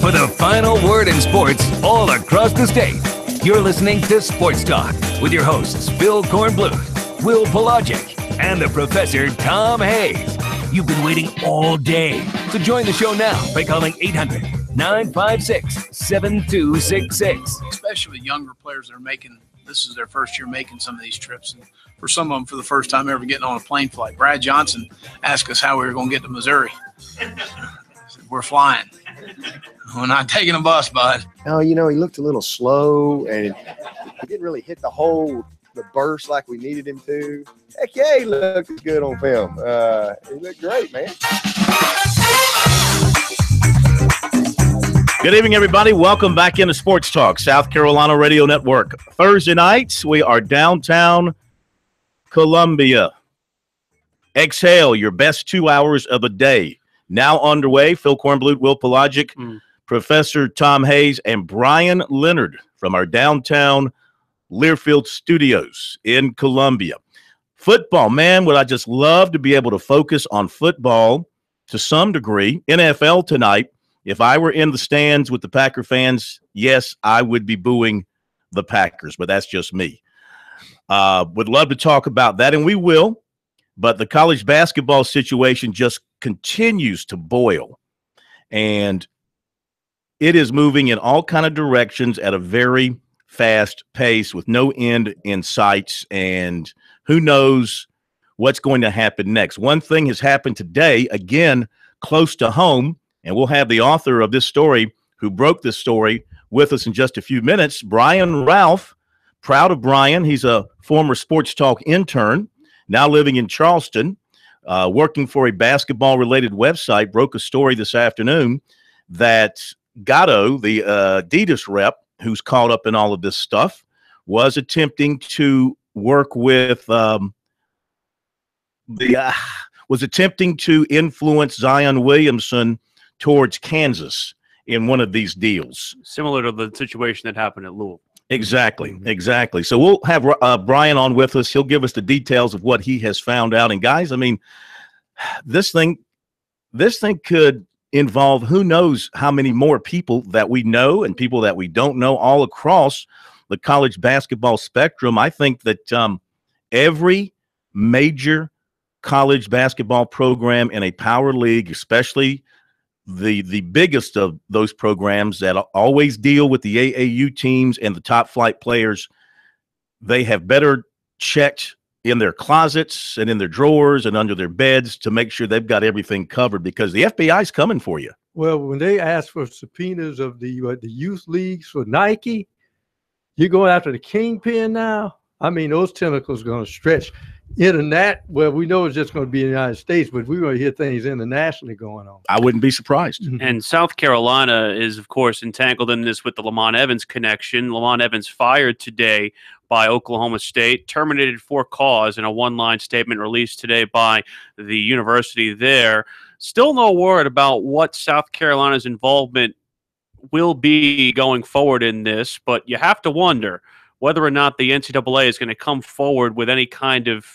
for the final word in sports all across the state. You're listening to Sports Talk with your hosts, Phil Kornbluth, Will Pelagic, and the Professor Tom Hayes. You've been waiting all day, so join the show now by calling 800-956-7266. Especially younger players that are this is their first year making some of these trips. And for some of them, for the first time ever getting on a plane flight. Brad Johnson asked us how we were going to get to Missouri. I said, we're flying. We're not taking a bus, bud. Oh, he looked a little slow, and he didn't really hit the burst like we needed him to. Heck yeah, he looked good on film. He looked great, man. Good evening, everybody. Welcome back into Sports Talk, South Carolina Radio Network. Thursday nights, we are downtown Columbia. Exhale, your best 2 hours of the day. Now underway, Phil Kornbluth, Will Pelagic, Professor Tom Hayes, and Brian Leonard from our downtown Learfield studios in Columbia. Football, man, would I just love to be able to focus on football to some degree. NFL tonight. If I were in the stands with the Packer fans, yes, I would be booing the Packers, but that's just me. Would love to talk about that, and we will, but the college basketball situation just continues to boil, and it is moving in all kind of directions at a very fast pace with no end in sight, and who knows what's going to happen next. One thing has happened today, again, close to home, and we'll have the author of this story who broke this story with us in just a few minutes, Brian Ralph. Proud of Brian. He's a former Sports Talk intern, now living in Charleston, working for a basketball-related website, broke a story this afternoon that Gatto, the Adidas rep, who's caught up in all of this stuff, was attempting to work with was attempting to influence Zion Williamson towards Kansas in one of these deals. Similar to the situation that happened at Louisville. Exactly. So we'll have Brian on with us. He'll give us the details of what he has found out. And guys, I mean, this thing could involve who knows how many more people that we know and people that we don't know all across the college basketball spectrum. I think that every major college basketball program in a power league, especially the biggest of those programs that always deal with the AAU teams and the top flight players, they have better checked in their closets and in their drawers and under their beds to make sure they've got everything covered, because the FBI is coming for you. Well, when they ask for subpoenas of the youth leagues for Nike, you're going after the kingpin now. I mean, those tentacles are going to stretch. Internet, well, we know it's just going to be in the United States, but we're going to hear things internationally going on. I wouldn't be surprised. And South Carolina is, of course, entangled in this with the Lamont Evans connection. Lamont Evans fired today by Oklahoma State, terminated for cause in a one-line statement released today by the university there. Still no word about what South Carolina's involvement will be going forward in this, but you have to wonder whether or not the NCAA is going to come forward with any kind of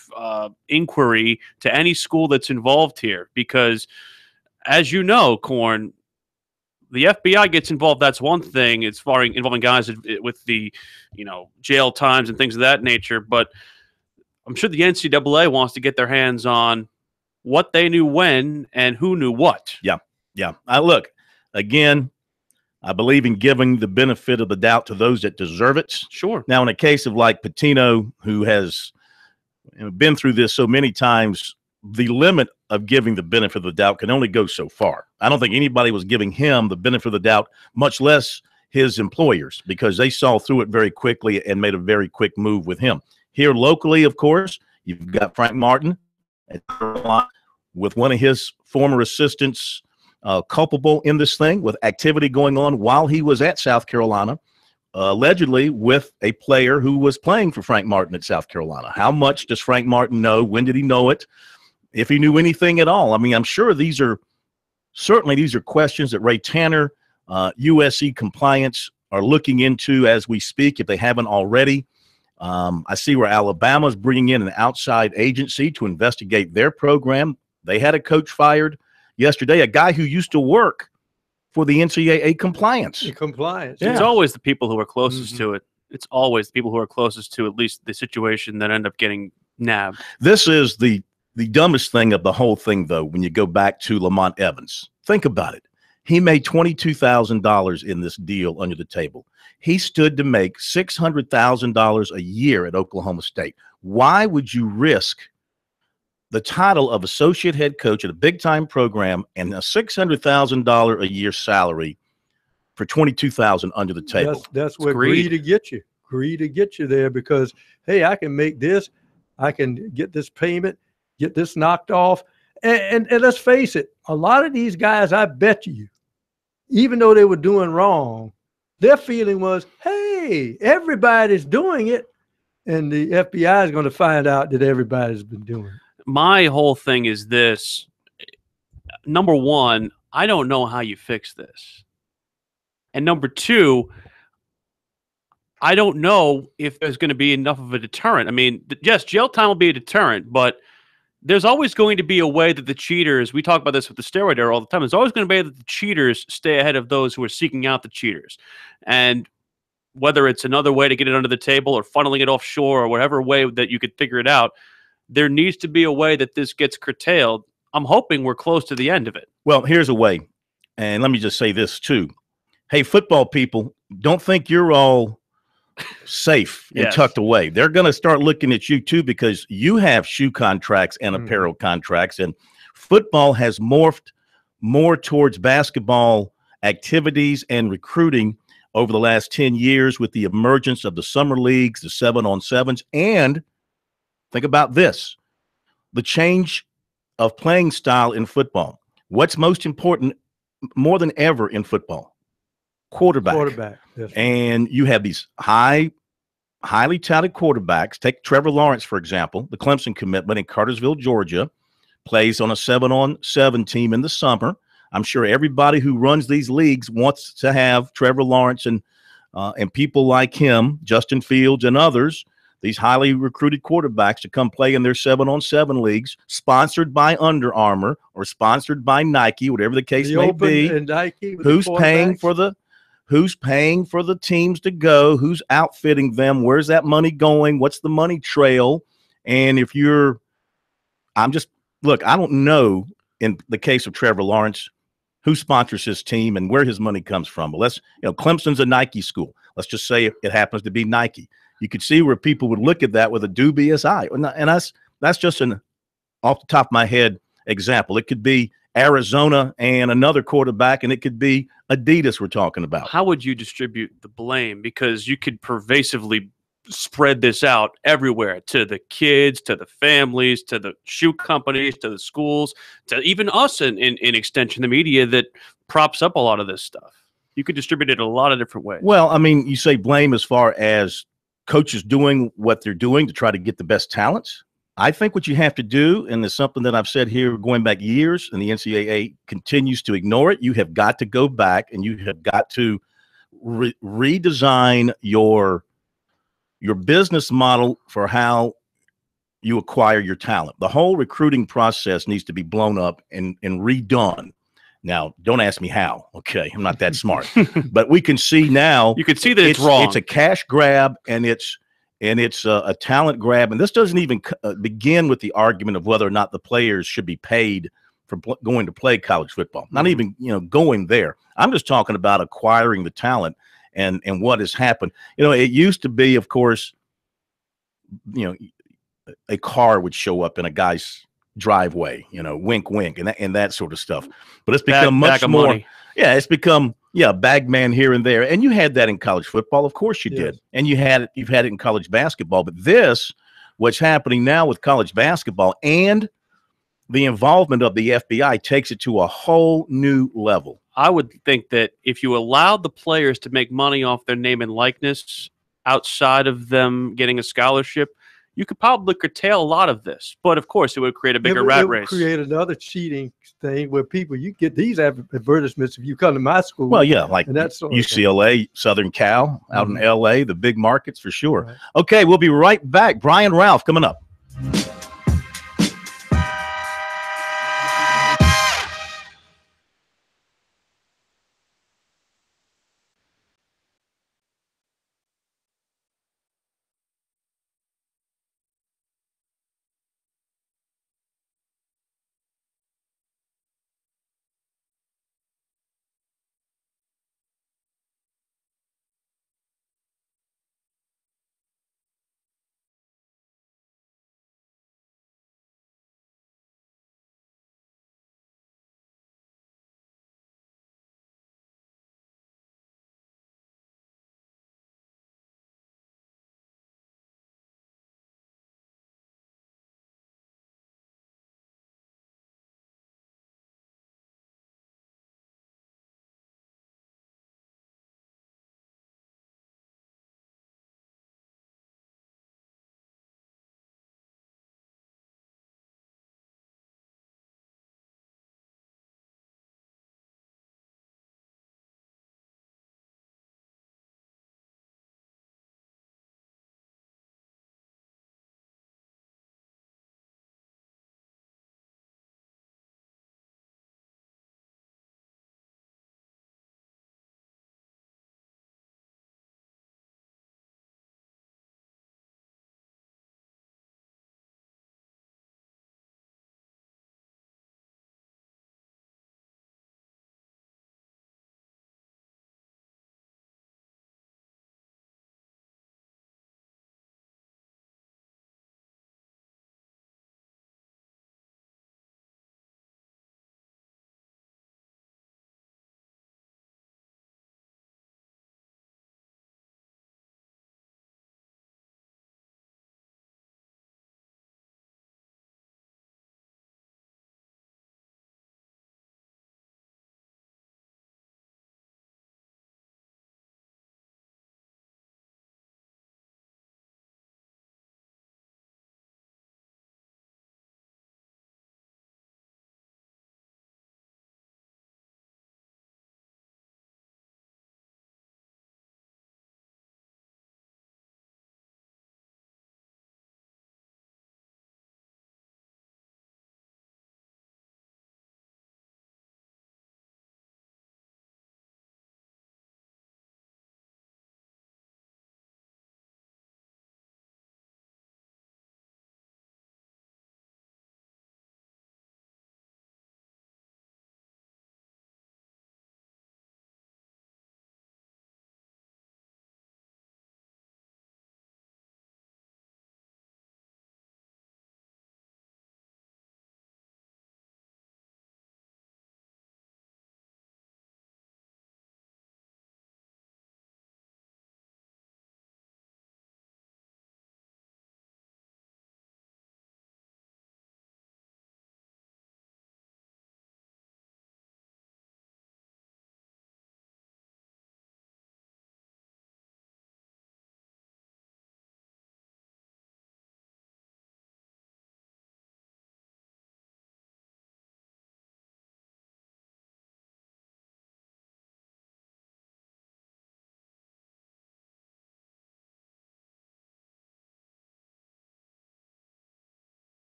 inquiry to any school that's involved here. Because, as you know, Corn, the FBI gets involved. That's one thing. It's involving guys with the, jail times and things of that nature. But I'm sure the NCAA wants to get their hands on what they knew when and who knew what. Yeah. Look, again, I believe in giving the benefit of the doubt to those that deserve it. Sure. Now, in a case of like Patino, who has been through this so many times, the limit of giving the benefit of the doubt can only go so far. I don't think anybody was giving him the benefit of the doubt, much less his employers, because they saw through it very quickly and made a very quick move with him. Here locally, of course, you've got Frank Martin with one of his former assistants culpable in this thing, with activity going on while he was at South Carolina, allegedly with a player who was playing for Frank Martin at South Carolina. How much does Frank Martin know? When did he know it? If he knew anything at all. I mean, I'm sure these are questions that Ray Tanner, USC compliance are looking into as we speak, if they haven't already. I see where Alabama's bringing in an outside agency to investigate their program. They had a coach fired yesterday, a guy who used to work for the NCAA compliance. The compliance. Yeah. It's always the people who are closest Mhm. to it. It's always the people who are closest to at least the situation that end up getting nabbed. This is the dumbest thing of the whole thing, though, when you go back to Lamont Evans. Think about it. He made $22,000 in this deal under the table. He stood to make $600,000 a year at Oklahoma State. Why would you risk the title of associate head coach at a big-time program and a $600,000 a year salary for $22,000 under the table? That's where greed. greed to get you. Greed to get you there because, hey, I can make this. I can get this payment, get this knocked off. And let's face it, a lot of these guys, I bet you, even though they were doing wrong, their feeling was, hey, everybody's doing it. And the FBI is going to find out that everybody's been doing it. My whole thing is this. Number one, I don't know how you fix this. And number two, I don't know if there's going to be enough of a deterrent. I mean, yes, jail time will be a deterrent, but there's always going to be a way that the cheaters, we talk about this with the steroid era all the time, there's always going to be that the cheaters stay ahead of those who are seeking out the cheaters. And whether it's another way to get it under the table or funneling it offshore or whatever way that you could figure it out, there needs to be a way that this gets curtailed. I'm hoping we're close to the end of it. Well, here's a way. And let me just say this, too. Hey, football people, don't think you're all safe and Yes. tucked away. They're going to start looking at you, too, because you have shoe contracts and apparel contracts. And football has morphed more towards basketball activities and recruiting over the last 10 years with the emergence of the summer leagues, the 7-on-7s, and think about this, the change of playing style in football. What's most important more than ever in football? Quarterback. Yes. And you have these highly touted quarterbacks. Take Trevor Lawrence, for example, the Clemson commitment in Cartersville, Georgia, plays on a 7-on-7 team in the summer. I'm sure everybody who runs these leagues wants to have Trevor Lawrence and people like him, Justin Fields and others, these highly recruited quarterbacks to come play in their 7-on-7 leagues, sponsored by Under Armour or sponsored by Nike, whatever the case may be. And Nike Who's paying for the teams to go? Who's outfitting them? Where's that money going? What's the money trail? And if you're, I don't know in the case of Trevor Lawrence, who sponsors his team and where his money comes from. But Clemson's a Nike school. Let's just say it happens to be Nike. You could see where people would look at that with a dubious eye. And that's just an off the top of my head example. It could be Arizona and another quarterback, and it could be Adidas we're talking about. How would you distribute the blame? Because you could pervasively spread this out everywhere, to the kids, to the families, to the shoe companies, to the schools, to even us in extension, the media that props up a lot of this stuff. You could distribute it a lot of different ways. Well, I mean, you say blame as far as coaches doing what they're doing to try to get the best talents. I think what you have to do, and it's something that I've said here going back years, and the NCAA continues to ignore it, you have got to go back and you have got to redesign your business model for how you acquire your talent. The whole recruiting process needs to be blown up and redone. Now, don't ask me how, okay? I'm not that smart. But we can see now. You can see that it's wrong. It's a cash grab, and it's a talent grab. And this doesn't even begin with the argument of whether or not the players should be paid for going to play college football. Not even going there. I'm just talking about acquiring the talent and what has happened. It used to be, of course, a car would show up in a guy's driveway, wink, wink, and that sort of stuff. But it's become much more. Money. Yeah, it's become bag man here and there. And you had that in college football, of course you did, and you've had it in college basketball. But what's happening now with college basketball and the involvement of the FBI takes it to a whole new level. I would think that if you allowed the players to make money off their name and likeness outside of them getting a scholarship, you could probably curtail a lot of this. But, of course, it would create a bigger rat race. It would create another cheating thing where you get these advertisements if you come to my school. Well, yeah, like UCLA, Southern Cal, out in L.A., the big markets for sure. Right. Okay, we'll be right back. Brian Ralph coming up.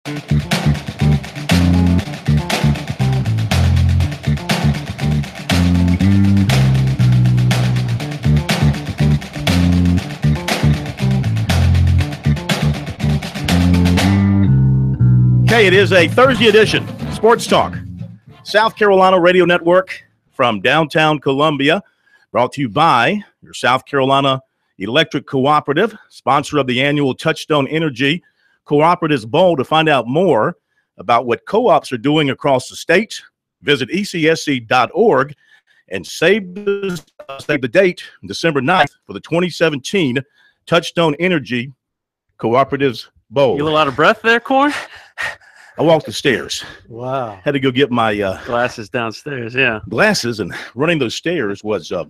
Okay, it is a Thursday edition, Sports Talk, South Carolina Radio Network from downtown Columbia, brought to you by your South Carolina Electric Cooperative, sponsor of the annual Touchstone Energy Cooperatives Bowl. To find out more about what co-ops are doing across the state, visit ecsc.org and save the date, December 9th, for the 2017 Touchstone Energy Cooperatives Bowl. You a little out of breath there, Corn? I walked the stairs. Wow. Had to go get my Glasses downstairs, yeah. glasses, and running those stairs was a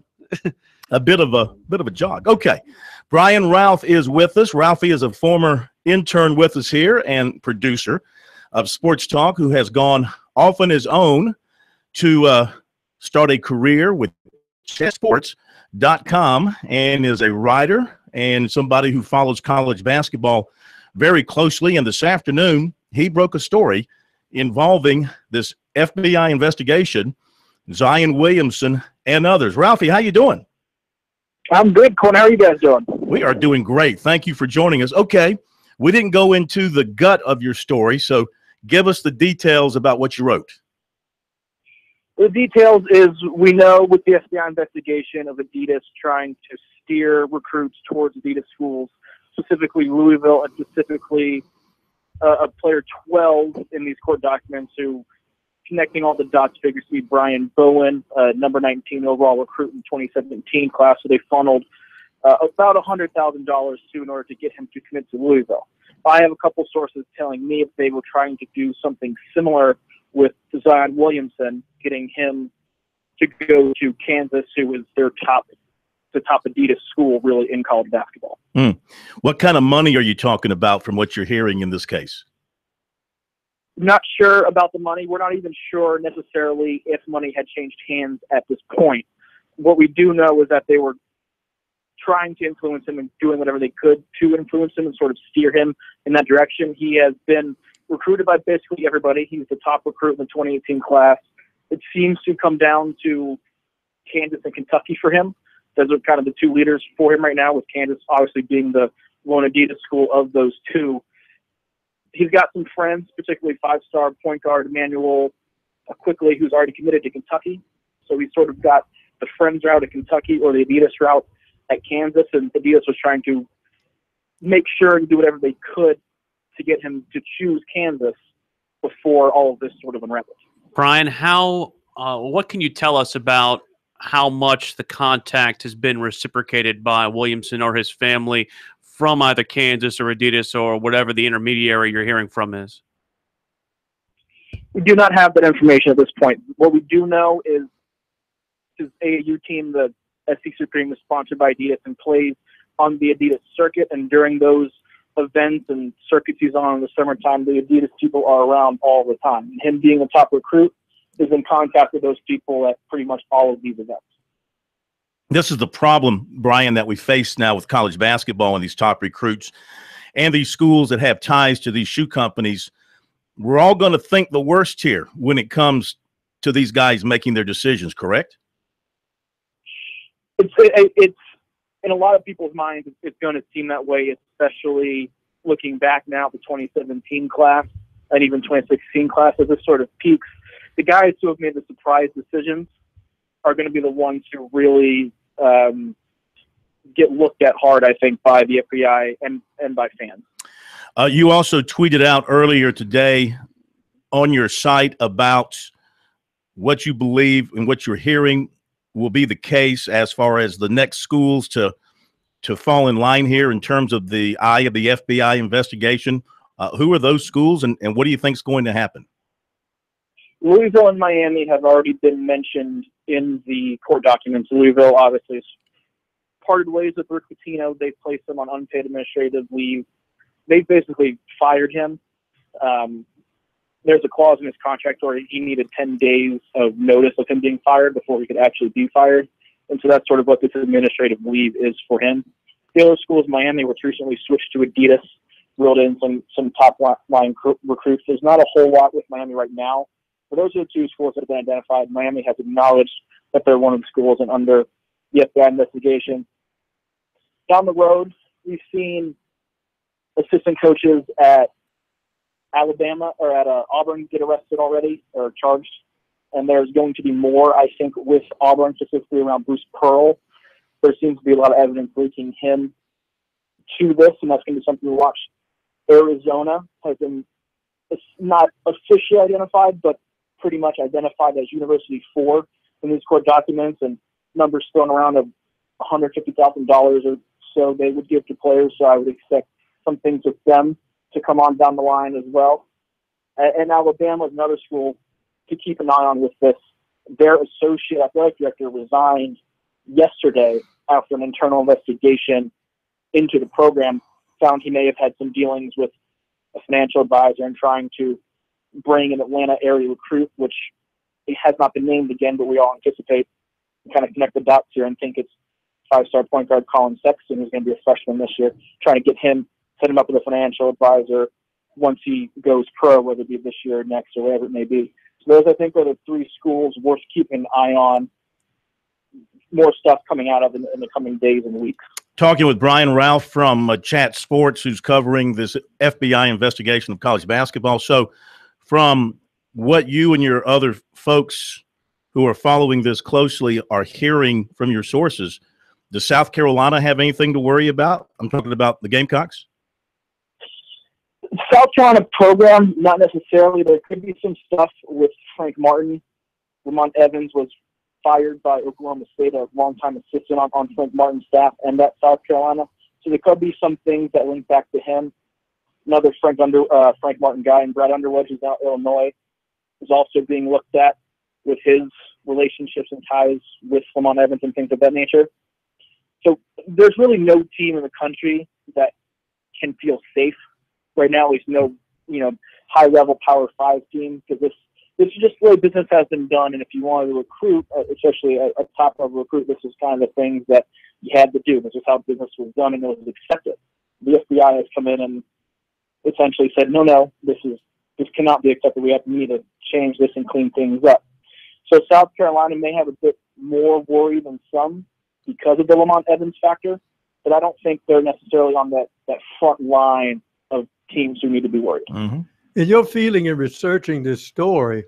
bit of a jog. Okay, Brian Ralph is with us. Ralphie is a former intern with us here and producer of Sports Talk, who has gone off on his own to start a career with chessports.com and is a writer and somebody who follows college basketball very closely. And this afternoon, he broke a story involving this FBI investigation, Zion Williamson and others. Ralphie, how you doing? I'm good, Corn. How are you guys doing? We are doing great. Thank you for joining us. Okay, we didn't go into the gut of your story, so give us the details about what you wrote. The details is we know with the FBI investigation of Adidas trying to steer recruits towards Adidas schools, specifically Louisville and specifically a player 12 in these court documents who, connecting all the dots, figures to be Brian Bowen, number 19 overall recruit in 2017 class. So they funneled about $100,000 to in order to get him to commit to Louisville. I have a couple sources telling me if they were trying to do something similar with Zion Williamson, getting him to go to Kansas, who is the top Adidas school really in college basketball. What kind of money are you talking about from what you're hearing in this case? Not sure about the money. We're not even sure necessarily if money had changed hands at this point. What we do know is that they were trying to influence him and doing whatever they could to influence him and sort of steer him in that direction. He has been recruited by basically everybody. He's the top recruit in the 2018 class. It seems to come down to Kansas and Kentucky for him. Those are kind of the two leaders for him right now, with Kansas obviously being the lone Adidas school of those two. He's got some friends, particularly five-star point guard Emmanuel Quickly, who's already committed to Kentucky. So he's sort of got the friends route at Kentucky or the Adidas route at Kansas, and Adidas was trying to make sure and do whatever they could to get him to choose Kansas before all of this sort of unraveled. Brian, what can you tell us about how much the contact has been reciprocated by Williamson or his family from either Kansas or Adidas or whatever the intermediary you're hearing from is? We do not have that information at this point. What we do know is his AAU team, the SC Supreme, is sponsored by Adidas and plays on the Adidas circuit. And during those events and circuits he's on in the summertime, the Adidas people are around all the time. And him being a top recruit is in contact with those people at pretty much all of these events. This is the problem, Brian, that we face now with college basketball and these top recruits and these schools that have ties to these shoe companies. We're all going to think the worst here when it comes to these guys making their decisions, correct? It's in a lot of people's minds, it's going to seem that way, especially looking back now at the 2017 class and even 2016 class as this sort of peaks. The guys who have made the surprise decisions are going to be the ones who really get looked at hard, I think, by the FBI and by fans. You also tweeted out earlier today on your site about what you believe and what you're hearing will be the case as far as the next schools to fall in line here in terms of the eye of the FBI investigation. Who are those schools, and what do you think is going to happen? Louisville and Miami have already been mentioned in the court documents. Louisville obviously has parted ways with Rick Pitino. They placed him on unpaid administrative leave. They basically fired him. There's a clause in his contract where he needed 10 days of notice of him being fired before he could actually be fired. And so that's sort of what this administrative leave is for him. The other schools, Miami, which recently switched to Adidas, reeled in some top line recruits. There's not a whole lot with Miami right now, but those are the two schools that have been identified. Miami has acknowledged that they're one of the schools and under the FBI investigation. Down the road, we've seen assistant coaches at Alabama or at Auburn get arrested already or charged, and there's going to be more, I think, with Auburn, specifically around Bruce Pearl. There seems to be a lot of evidence linking him to this, and that's going to be something to watch. Arizona has been, it's not officially identified, but pretty much identified as University 4 in these court documents, and numbers thrown around of $150,000 or so they would give to players, so I would expect some things with them to come on down the line as well. And Alabama is another school to keep an eye on with this. Their associate athletic director resigned yesterday after an internal investigation into the program found he may have had some dealings with a financial advisor and trying to bring an Atlanta area recruit, which it has not been named again, but we all anticipate and kind of connect the dots here and think it's five-star point guard Colin Sexton, who's going to be a freshman this year, trying to get him, set him up with a financial advisor once he goes pro, whether it be this year or next or whatever it may be. So those, I think, are the three schools worth keeping an eye on. More stuff coming out of in the coming days and weeks. Talking with Brian Ralph from Chat Sports, who's covering this FBI investigation of college basketball. So from what you and your other folks who are following this closely are hearing from your sources, does South Carolina have anything to worry about? I'm talking about the Gamecocks. South Carolina program, not necessarily. There could be some stuff with Frank Martin. Lamont Evans was fired by Oklahoma State, a longtime assistant on Frank Martin's staff and at South Carolina. So there could be some things that link back to him. Another Frank Martin guy, and Brad Underwood, who's out in Illinois, is also being looked at with his relationships and ties with Lamont Evans and things of that nature. So there's really no team in the country that can feel safe right now. At least no, high-level Power 5 team, because this is just the way business has been done. And if you wanted to recruit, especially a top-level recruit, this is kind of the things that you had to do. This is how business was done, and it was accepted. The FBI has come in and essentially said, no, this cannot be accepted. We need to change this and clean things up. So South Carolina may have a bit more worry than some because of the Lamont Evans factor, but I don't think they're necessarily on that front line of teams who need to be worried. Mm-hmm. In your feeling in researching this story,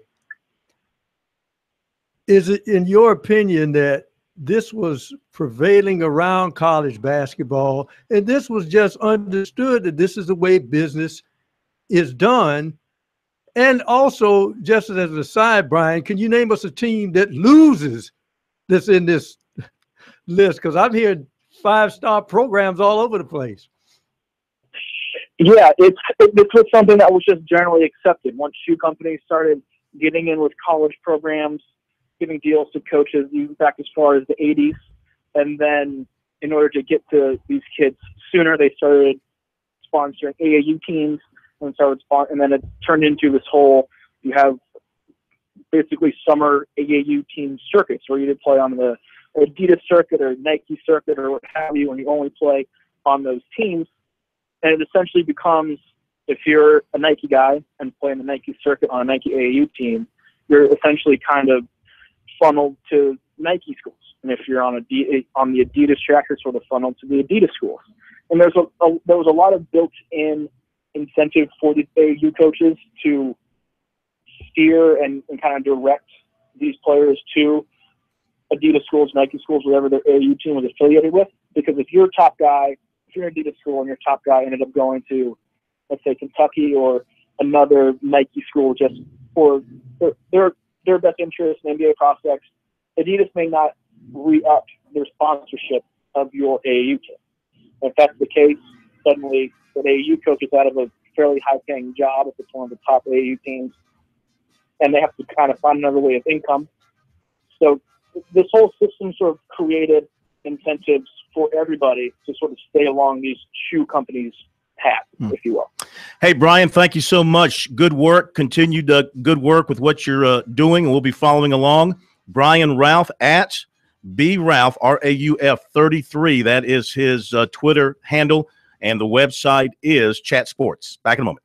is it in your opinion that this was prevailing around college basketball and this was just understood that this is the way business is done? And also, just as an aside, Brian, can you name us a team that loses that's in this list? Because I've heard 5-star programs all over the place. Yeah, this was something that was just generally accepted. Once shoe companies started getting in with college programs, giving deals to coaches, even back as far as the 80s, and then in order to get to these kids sooner, they started sponsoring AAU teams, and then it turned into this whole, you have basically summer AAU team circuits where you did play on the Adidas circuit or Nike circuit or what have you, and you only play on those teams. And it essentially becomes, if you're a Nike guy and playing the Nike circuit on a Nike AAU team, you're essentially kind of funneled to Nike schools. And if you're on the Adidas track, you're sort of funneled to the Adidas schools. And there was a lot of built-in incentive for the AAU coaches to steer and kind of direct these players to Adidas schools, Nike schools, whatever their AAU team was affiliated with. Because if you're a top guy, if you're in Adidas school and your top guy ended up going to, let's say, Kentucky or another Nike school just for their best interest in NBA prospects, Adidas may not re-up their sponsorship of your AAU team. If that's the case, suddenly the AAU coach is out of a fairly high-paying job if it's one of the top AAU teams, and they have to kind of find another way of income. So this whole system sort of created incentives for everybody to sort of stay along these shoe companies' path, if you will. Hey, Brian, thank you so much. Good work. Continued good work with what you're doing, and we'll be following along. Brian Ralph at BRalph, RAUF 33. That is his Twitter handle. and the website is Chat Sports. Back in a moment.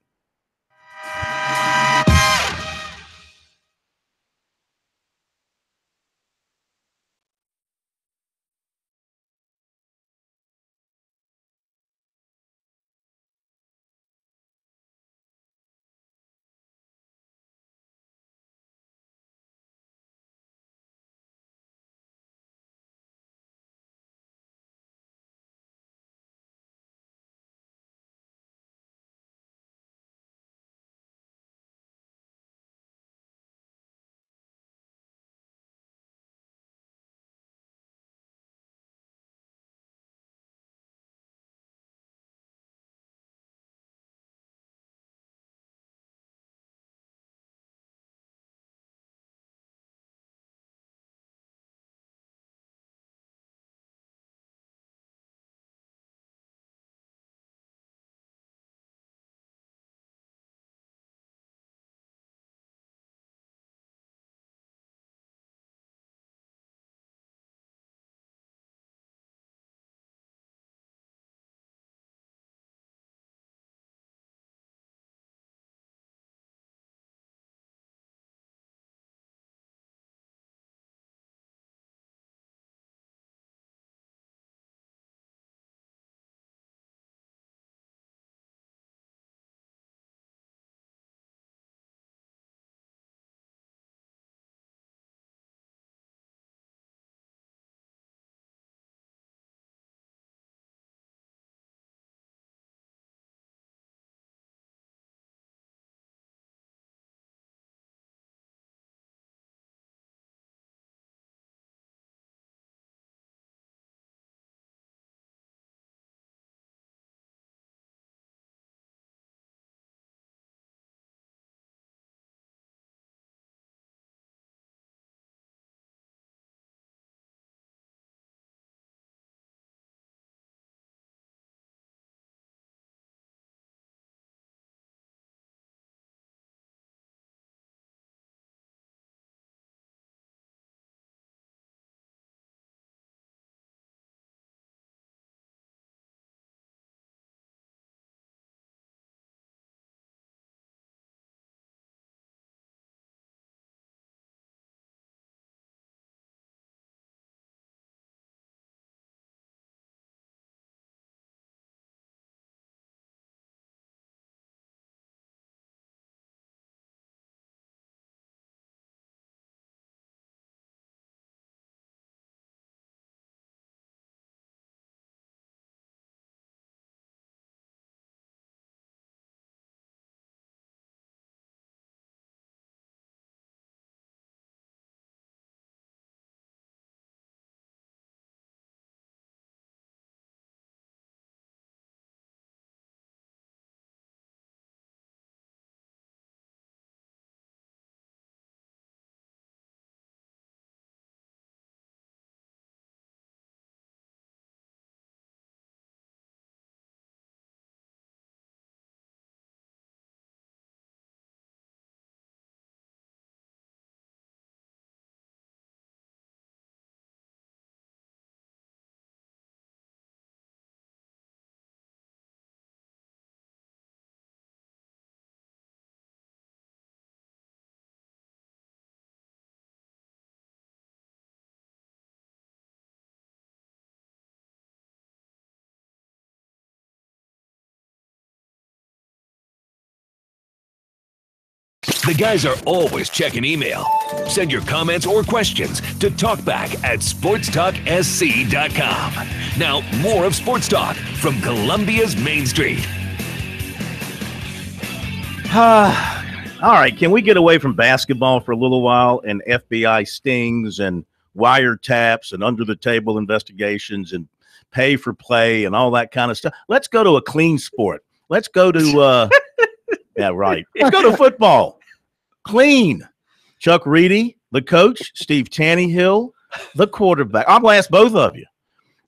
The guys are always checking email. Send your comments or questions to talkback@sportstalksc.com. Now, more of Sports Talk from Columbia's Main Street. All right, can we get away from basketball for a little while and FBI stings and wiretaps and under-the-table investigations and pay for play and all that kind of stuff? Let's go to a clean sport. Let's go to yeah, right. Let's go to football. Clean. Chuck Reedy, the coach, Steve Tannehill, the quarterback. I'm going to ask both of you.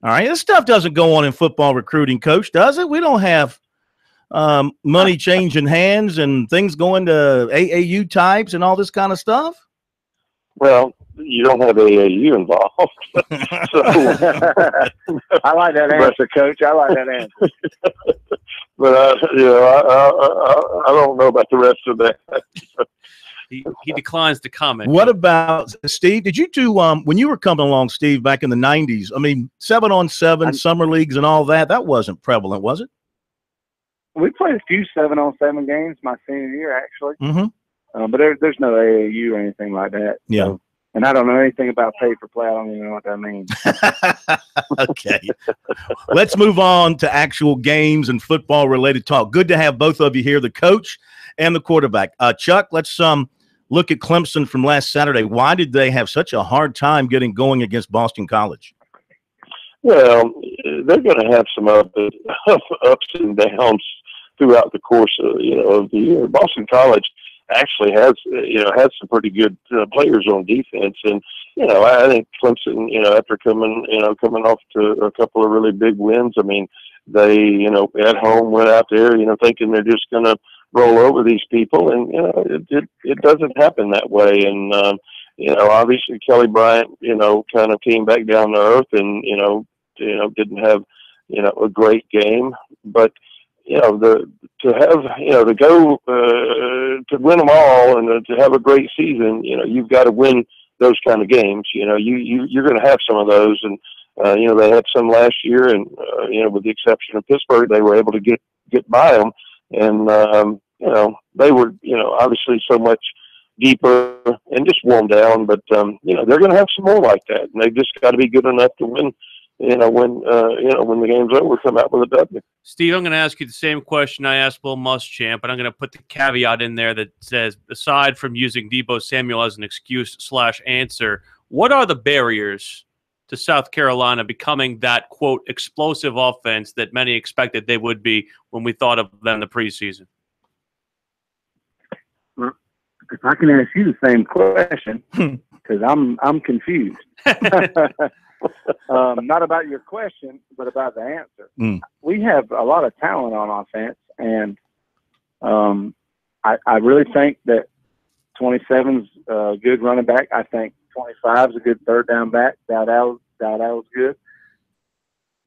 All right, this stuff doesn't go on in football recruiting, Coach, does it? We don't have money changing hands and things going to AAU types and all this kind of stuff? Well, you don't have AAU involved. So, I like that answer, Coach. I like that answer. But I don't know about the rest of that. He declines to comment. What about Steve? Did you do when you were coming along, Steve, back in the '90s? I mean, 7-on-7 summer leagues and all that. That wasn't prevalent, was it? We played a few 7-on-7 games my senior year, actually. Mm-hmm. But there's no AAU or anything like that. Yeah. So, and I don't know anything about pay for play. I don't even know what that means. Okay. Let's move on to actual games and football-related talk. Good to have both of you here, the coach and the quarterback. Chuck, let's look at Clemson from last Saturday. Why did they have such a hard time getting going against Boston College? Well, they're going to have some ups and downs throughout the course of the year. Boston College actually has some pretty good players on defense, and I think Clemson, after coming off to a couple of really big wins, I mean, they at home went out there thinking they're just going to roll over these people, and it doesn't happen that way. And obviously Kelly Bryant kind of came back down to earth, and didn't have a great game, but to go to win them all and to have a great season, you've got to win those kind of games. You're going to have some of those, and they had some last year, and with the exception of Pittsburgh, they were able to get by them, and they were obviously so much deeper and just worn down, but they're going to have some more like that, and they've just got to be good enough to win. When the game's over, come out with a W. Steve, I'm going to ask you the same question I asked Will Muschamp, but I'm going to put the caveat in there that says, aside from using Deebo Samuel as an excuse/answer, what are the barriers to South Carolina becoming that, quote, explosive offense that many expected they would be when we thought of them in the preseason? Well, if I can ask you the same question, because I'm confused. Not about your question, but about the answer. We have a lot of talent on offense, and I really think that 27's a good running back. I think 25's a good third down back. Dowdell's good.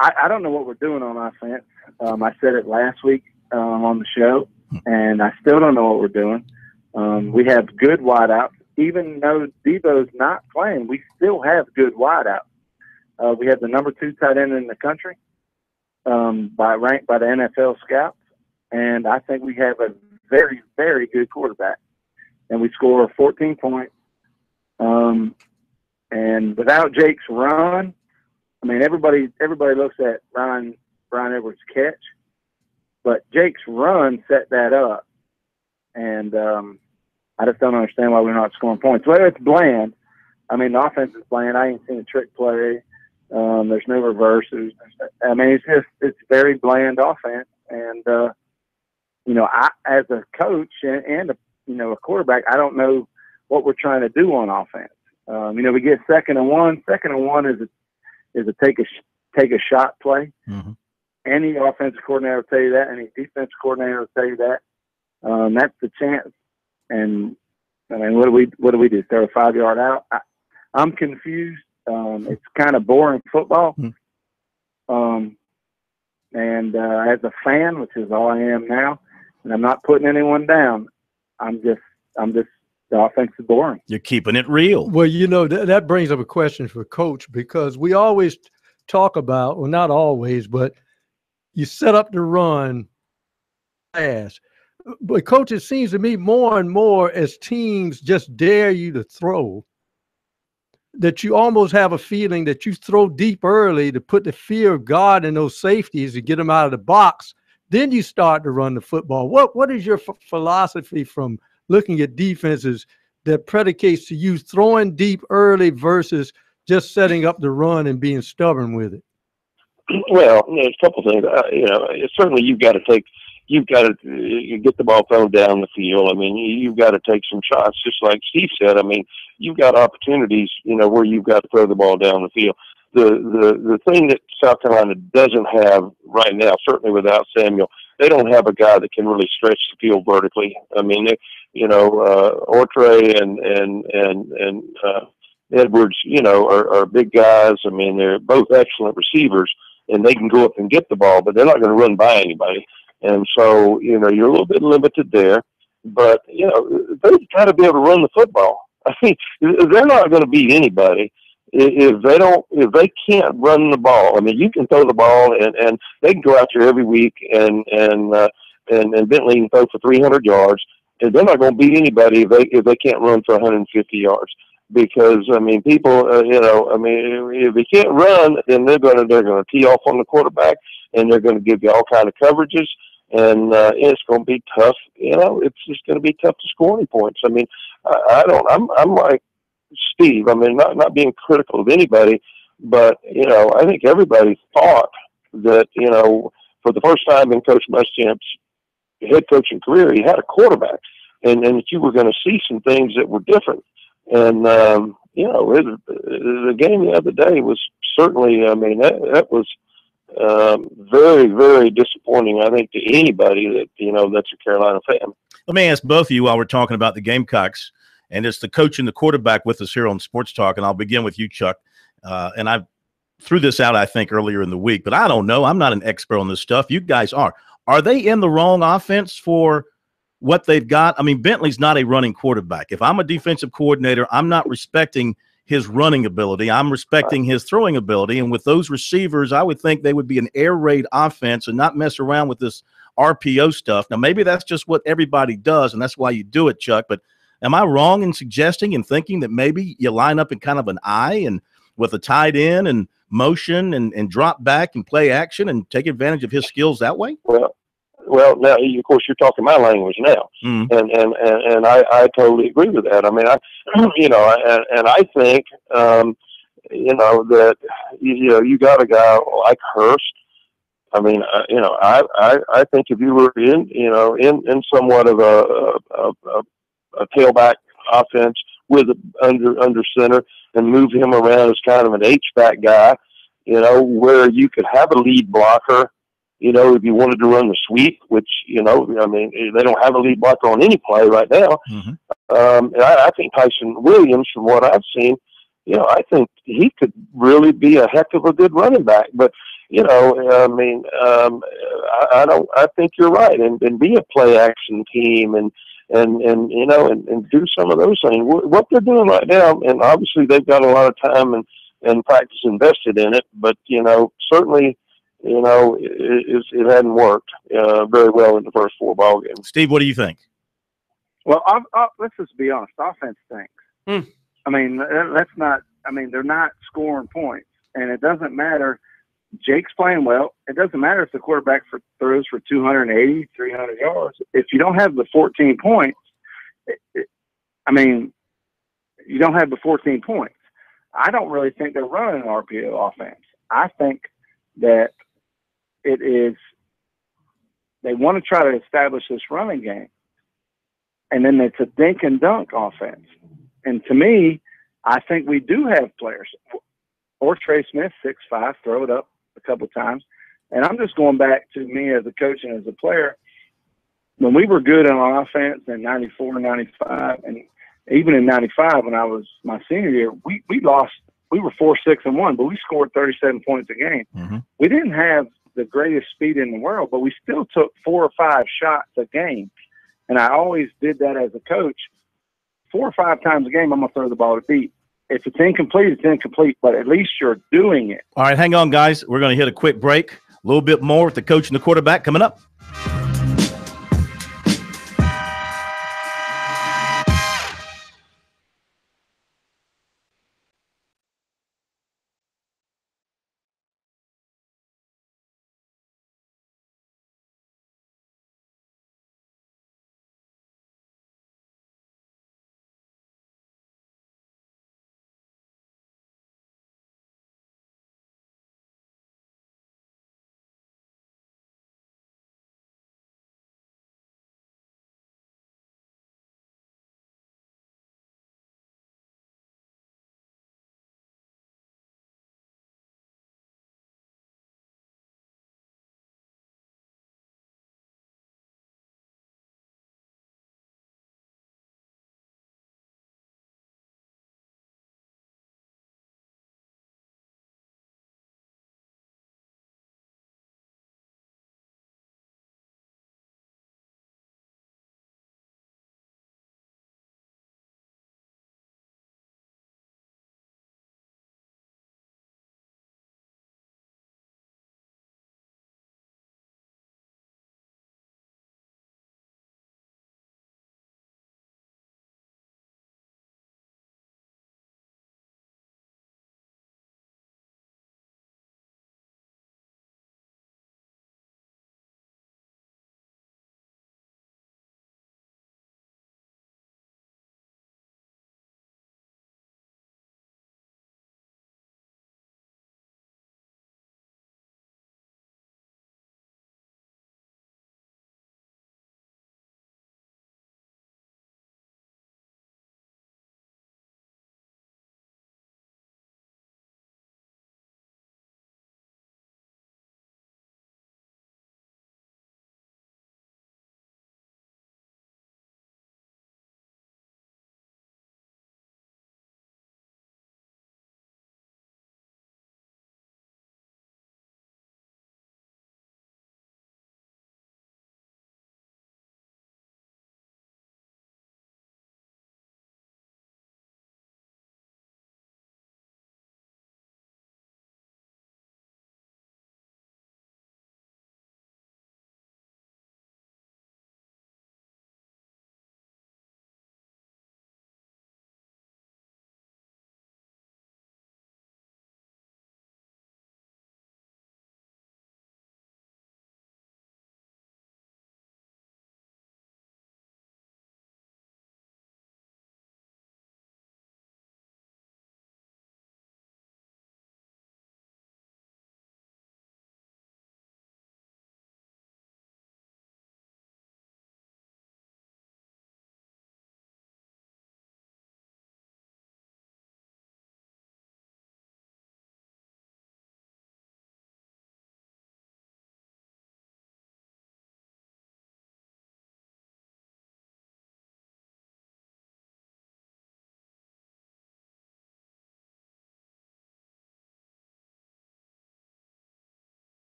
I don't know what we're doing on offense. I said it last week on the show, and I still don't know what we're doing. We have good wideouts. Even though Deebo's not playing, we still have good wideouts. We have the number 2 tight end in the country, ranked by the NFL scouts, and I think we have a very, very good quarterback. And we score 14 points. And without Jake's run, I mean, everybody looks at Brian Edwards' catch, but Jake's run set that up. And I just don't understand why we're not scoring points. Well, it's bland. I mean, the offense is bland. I ain't seen a trick play. There's no reverses. I mean, it's very bland offense. And, I, as a coach and a quarterback, I don't know what we're trying to do on offense. We get 2nd and 1. 2nd and 1 is a take a shot play. Mm-hmm. Any offensive coordinator will tell you that. Any defensive coordinator will tell you that. That's the chance. And I mean, what do we do? Throw a 5-yard out? I'm confused. It's kind of boring football. And as a fan, which is all I am now, and I'm not putting anyone down, I'm just the offense is boring. You're keeping it real. Well, that brings up a question for Coach, because we always talk about, well, not always, but you set up the run fast. But, Coach, it seems to me more and more as teams just dare you to throw, that you almost have a feeling that you throw deep early to put the fear of God in those safeties and get them out of the box. Then you start to run the football. What is your philosophy from looking at defenses that predicates to you throwing deep early versus just setting up the run and being stubborn with it? Well, there's a couple things. Certainly you get the ball thrown down the field. I mean, you've got to take some shots, just like Steve said. I mean, you've got opportunities, where you've got to throw the ball down the field. The thing that South Carolina doesn't have right now, certainly without Samuel, they don't have a guy that can really stretch the field vertically. I mean, Ortre and Edwards, are big guys. I mean, they're both excellent receivers, and they can go up and get the ball, but they're not going to run by anybody. And so, you're a little bit limited there. But, they've got to be able to run the football. I mean, they're not going to beat anybody if they can't run the ball. I mean, you can throw the ball, and they can go out there every week, and Bentley can throw for 300 yards, and they're not going to beat anybody if they can't run for 150 yards. Because I mean, people, if they can't run, then they're going to tee off on the quarterback, and they're going to give you all kind of coverages, and it's going to be tough. It's just going to be tough to score any points. I mean, I'm like Steve. I mean, not being critical of anybody, but I think everybody thought that for the first time in Coach Muschamp's head coaching career, he had a quarterback, and that you were going to see some things that were different. And, the game the other day was certainly, I mean, that was very, very disappointing, I think, to anybody that's a Carolina fan. Let me ask both of you while we're talking about the Gamecocks, and it's the coach and the quarterback with us here on Sports Talk, and I'll begin with you, Chuck. And I threw this out, I think, earlier in the week, but I don't know. I'm not an expert on this stuff. You guys are. Are they in the wrong offense for what they've got? I mean, Bentley's not a running quarterback. If I'm a defensive coordinator, I'm not respecting his running ability. I'm respecting his throwing ability. And with those receivers, I would think they would be an air raid offense and not mess around with this RPO stuff. Now, maybe that's just what everybody does, and that's why you do it, Chuck. But am I wrong in suggesting and thinking that maybe you line up in kind of an I and with a tight end and motion and drop back and play action and take advantage of his skills that way? Well, now, of course, you're talking my language now, and I totally agree with that. I mean, I think, that, you got a guy like Hurst. I mean, I think if you were in somewhat of a tailback offense with under center and move him around as kind of an H-back guy, where you could have a lead blocker. If you wanted to run the sweep, which, they don't have a lead blocker on any play right now. Mm-hmm. And I think Tyson Williams, from what I've seen, I think he could really be a heck of a good running back. But, I think you're right. And be a play action team and do some of those things. What they're doing right now, and obviously they've got a lot of time and practice invested in it, but, certainly, it hadn't worked very well in the first 4 ball games. Steve, what do you think? Well, let's just be honest. Offense stinks. I mean, they're not scoring points, and it doesn't matter. Jake's playing well. It doesn't matter if the quarterback throws for 280, 300 yards. If you don't have the 14 points, you don't have the 14 points. I don't really think they're running an RPO offense. I think that they want to try to establish this running game, and then it's a dink and dunk offense. And to me, I think we do have players, or Trey Smith, 6'5", throw it up a couple of times. And I'm just going back to me as a coach and as a player. When we were good on offense in 94, 95, and even in 95 when I was my senior year, we lost. We were 4-6-1, but we scored 37 points a game. Mm-hmm. We didn't have the greatest speed in the world, but we still took 4 or 5 shots a game. And I always did that as a coach. 4 or 5 times a game, I'm going to throw the ball to beat. If it's incomplete, it's incomplete, but at least you're doing it. All right, hang on, guys. We're going to hit a quick break. A little bit more with the coach and the quarterback coming up.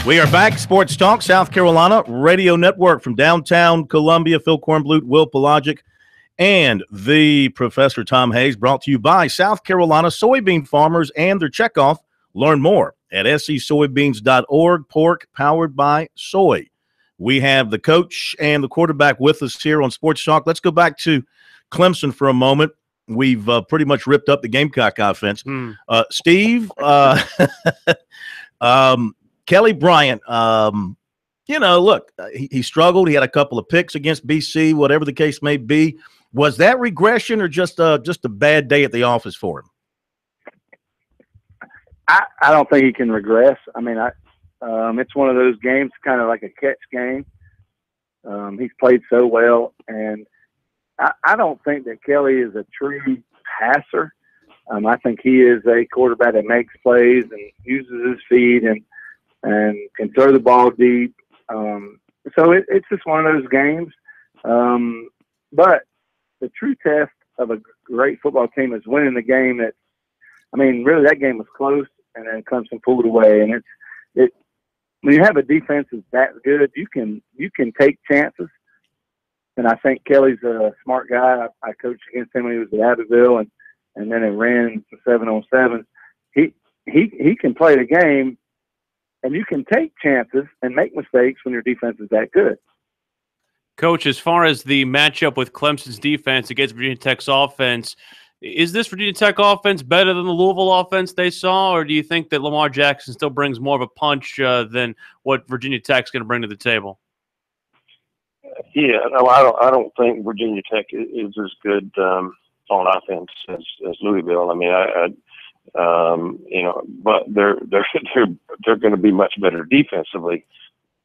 We are back. Sports Talk, South Carolina Radio Network from downtown Columbia. Phil Kornblut, Will Pelagic, and the Professor Tom Hayes, brought to you by South Carolina soybean farmers and their checkoff. Learn more at scsoybeans.org. Pork powered by soy. We have the coach and the quarterback with us here on Sports Talk. Let's go back to Clemson for a moment. We've pretty much ripped up the Gamecock offense. Steve, Kelly Bryant, look, he struggled. He had a couple of picks against BC, whatever the case may be. Was that regression or just a bad day at the office for him? I don't think he can regress. I mean, it's one of those games, kind of like a catch game. He's played so well, and I don't think that Kelly is a true passer. I think he is a quarterback that makes plays and uses his feet and can throw the ball deep. So it's just one of those games. But the true test of a great football team is winning the game. Really that game was close, and then Clemson pulled away. And when you have a defense that's that good, you can take chances. And I think Kelly's a smart guy. I coached against him when he was at Abbeville, and then it ran for 7-on-7s. He can play the game. And you can take chances and make mistakes when your defense is that good. Coach, as far as the matchup with Clemson's defense against Virginia Tech's offense, is this Virginia Tech offense better than the Louisville offense they saw, or do you think that Lamar Jackson still brings more of a punch than what Virginia Tech's going to bring to the table? Yeah, no, I don't think Virginia Tech is as good on offense as Louisville. I mean, but they're going to be much better defensively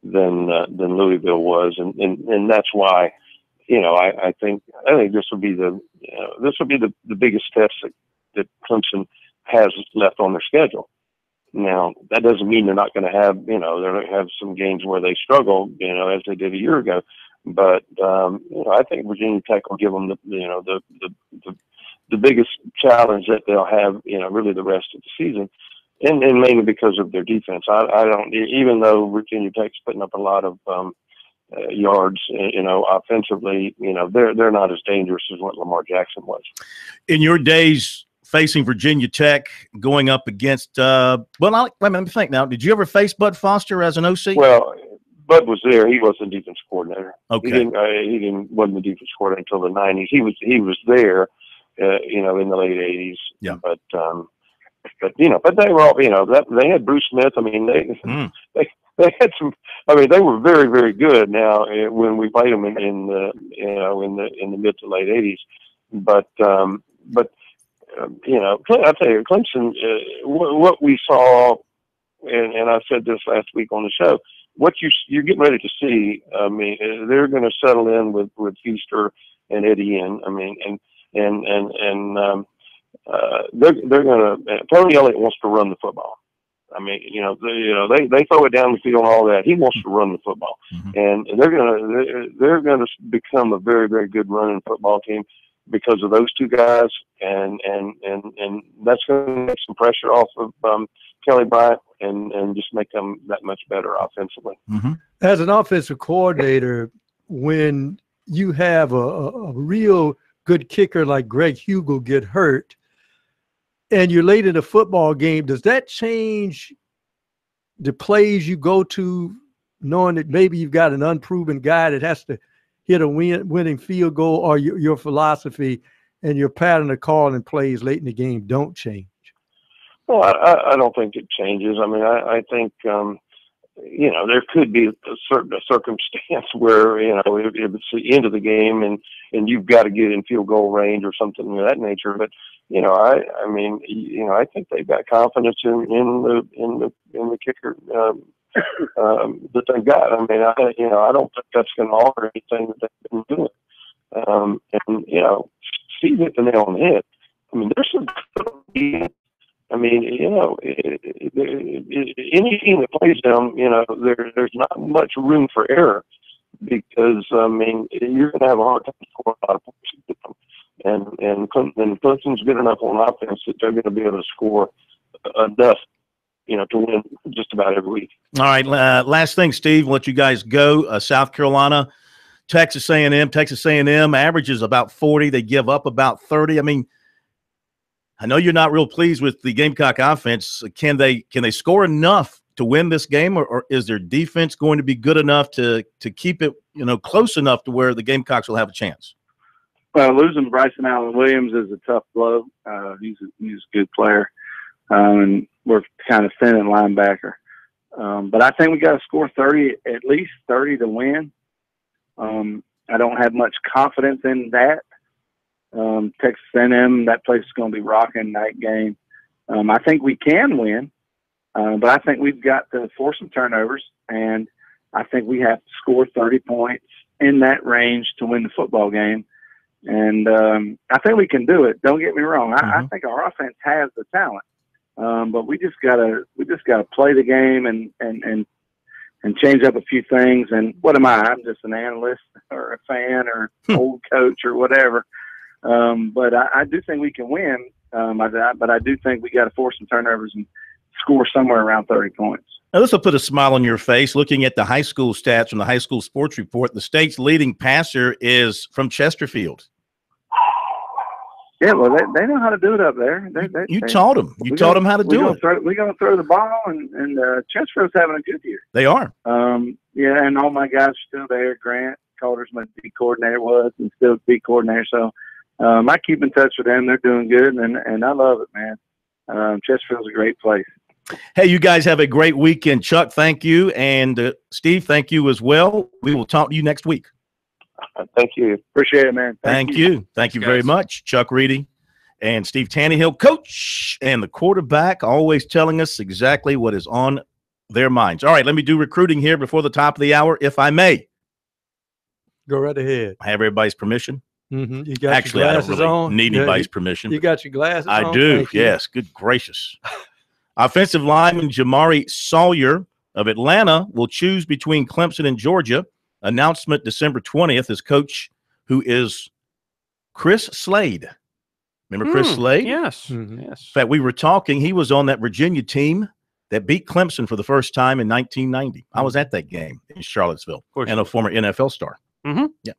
than Louisville was, and that's why, I think this will be the biggest test that Clemson has left on their schedule. Now that doesn't mean they're not going to have they're going to have some games where they struggle, as they did a year ago, but I think Virginia Tech will give them the biggest challenge that they'll have, really the rest of the season, and mainly because of their defense. I don't, even though Virginia Tech's putting up a lot of yards, offensively, they're not as dangerous as what Lamar Jackson was. In your days facing Virginia Tech, going up against, let me think now. Did you ever face Bud Foster as an OC? Well, Bud was there. He wasn't defense coordinator. Okay. He wasn't the defense coordinator until the 90s. He was there. In the late 80s. Yeah. But they were all, they had Bruce Smith. I mean, they had some, they were very, very good now when we played them in the mid to late 80s. But I'll tell you, Clemson, what we saw, and I said this last week on the show, what you're getting ready to see, they're going to settle in with Feaster and Etienne. They're going to. Tony Elliott wants to run the football. They throw it down the field and all that. He wants to run the football, and they're going to become a very, very good running football team because of those two guys, and that's going to make some pressure off of Kelly Bryant and just make them that much better offensively. As an offensive coordinator, when you have a real good kicker like Greg Hugel get hurt and you're late in a football game, does that change the plays you go to, knowing that maybe you've got an unproven guy that has to hit a winning field goal, or your philosophy and your pattern of calling plays late in the game don't change? Well, I don't think it changes. I think there could be a certain circumstance where, if it's the end of the game and you've got to get in field goal range or something of that nature. But, I think they've got confidence in the kicker that they've got. I don't think that's going to alter anything that they've been doing. Steve hit the nail on the head. There's some any team that plays them, there's not much room for error because, you're going to have a hard time scoring a lot of points with them. And Clemson's good enough on offense that they're going to be able to score enough to win just about every week. All right. Last thing, Steve, let you guys go. South Carolina, Texas A&M. Texas A&M averages about 40. They give up about 30. I mean, I know you're not real pleased with the Gamecock offense. Can they score enough to win this game, or is their defense going to be good enough to keep it close enough to where the Gamecocks will have a chance? Well, losing Bryson Allen Williams is a tough blow. He's a good player, and we're kind of thin in linebacker. But I think we got to score 30, at least 30 to win. I don't have much confidence in that. Texas A&M, that place is going to be rocking, night game. I think we can win, but I think we've got to force some turnovers, and I think we have to score 30 points in that range to win the football game. And I think we can do it. Don't get me wrong. I think our offense has the talent, but we just gotta play the game and change up a few things. And what am I? I'm just an analyst or a fan or old coach or whatever. But I do think we can win. But I do think we got to force some turnovers and score somewhere around 30 points. Now, this will put a smile on your face. Looking at the high school stats from the high school sports report, the state's leading passer is from Chesterfield. Yeah, well, they know how to do it up there. You taught them. You taught them how to do it. We're going to throw the ball, and Chesterfield's having a good year. They are. Yeah, and all my guys are still there. Grant Calder's my D coordinator and still D coordinator. So I keep in touch with them. They're doing good, and I love it, man. Chesterfield's a great place. Hey, you guys have a great weekend. Chuck, thank you. And Steve, thank you as well. We will talk to you next week. Thank you. Appreciate it, man. Thank you. Thank you very much. Chuck Reedy and Steve Tannehill, coach and the quarterback, always telling us exactly what is on their minds. All right, let me do recruiting here before the top of the hour, if I may. Go right ahead. I have everybody's permission. Mm-hmm. You got Actually, your I glasses don't really on. need anybody's permission. You got your glasses on? I do, Thank you. yes. Good gracious. Offensive lineman Jamari Sawyer of Atlanta will choose between Clemson and Georgia. Announcement December 20th. His coach, who is Chris Slade. Remember Chris Slade? Yes. Mm-hmm. Yes. In fact, we were talking. He was on that Virginia team that beat Clemson for the first time in 1990. I was at that game in Charlottesville, and a former NFL star. Mm-hmm. Yeah.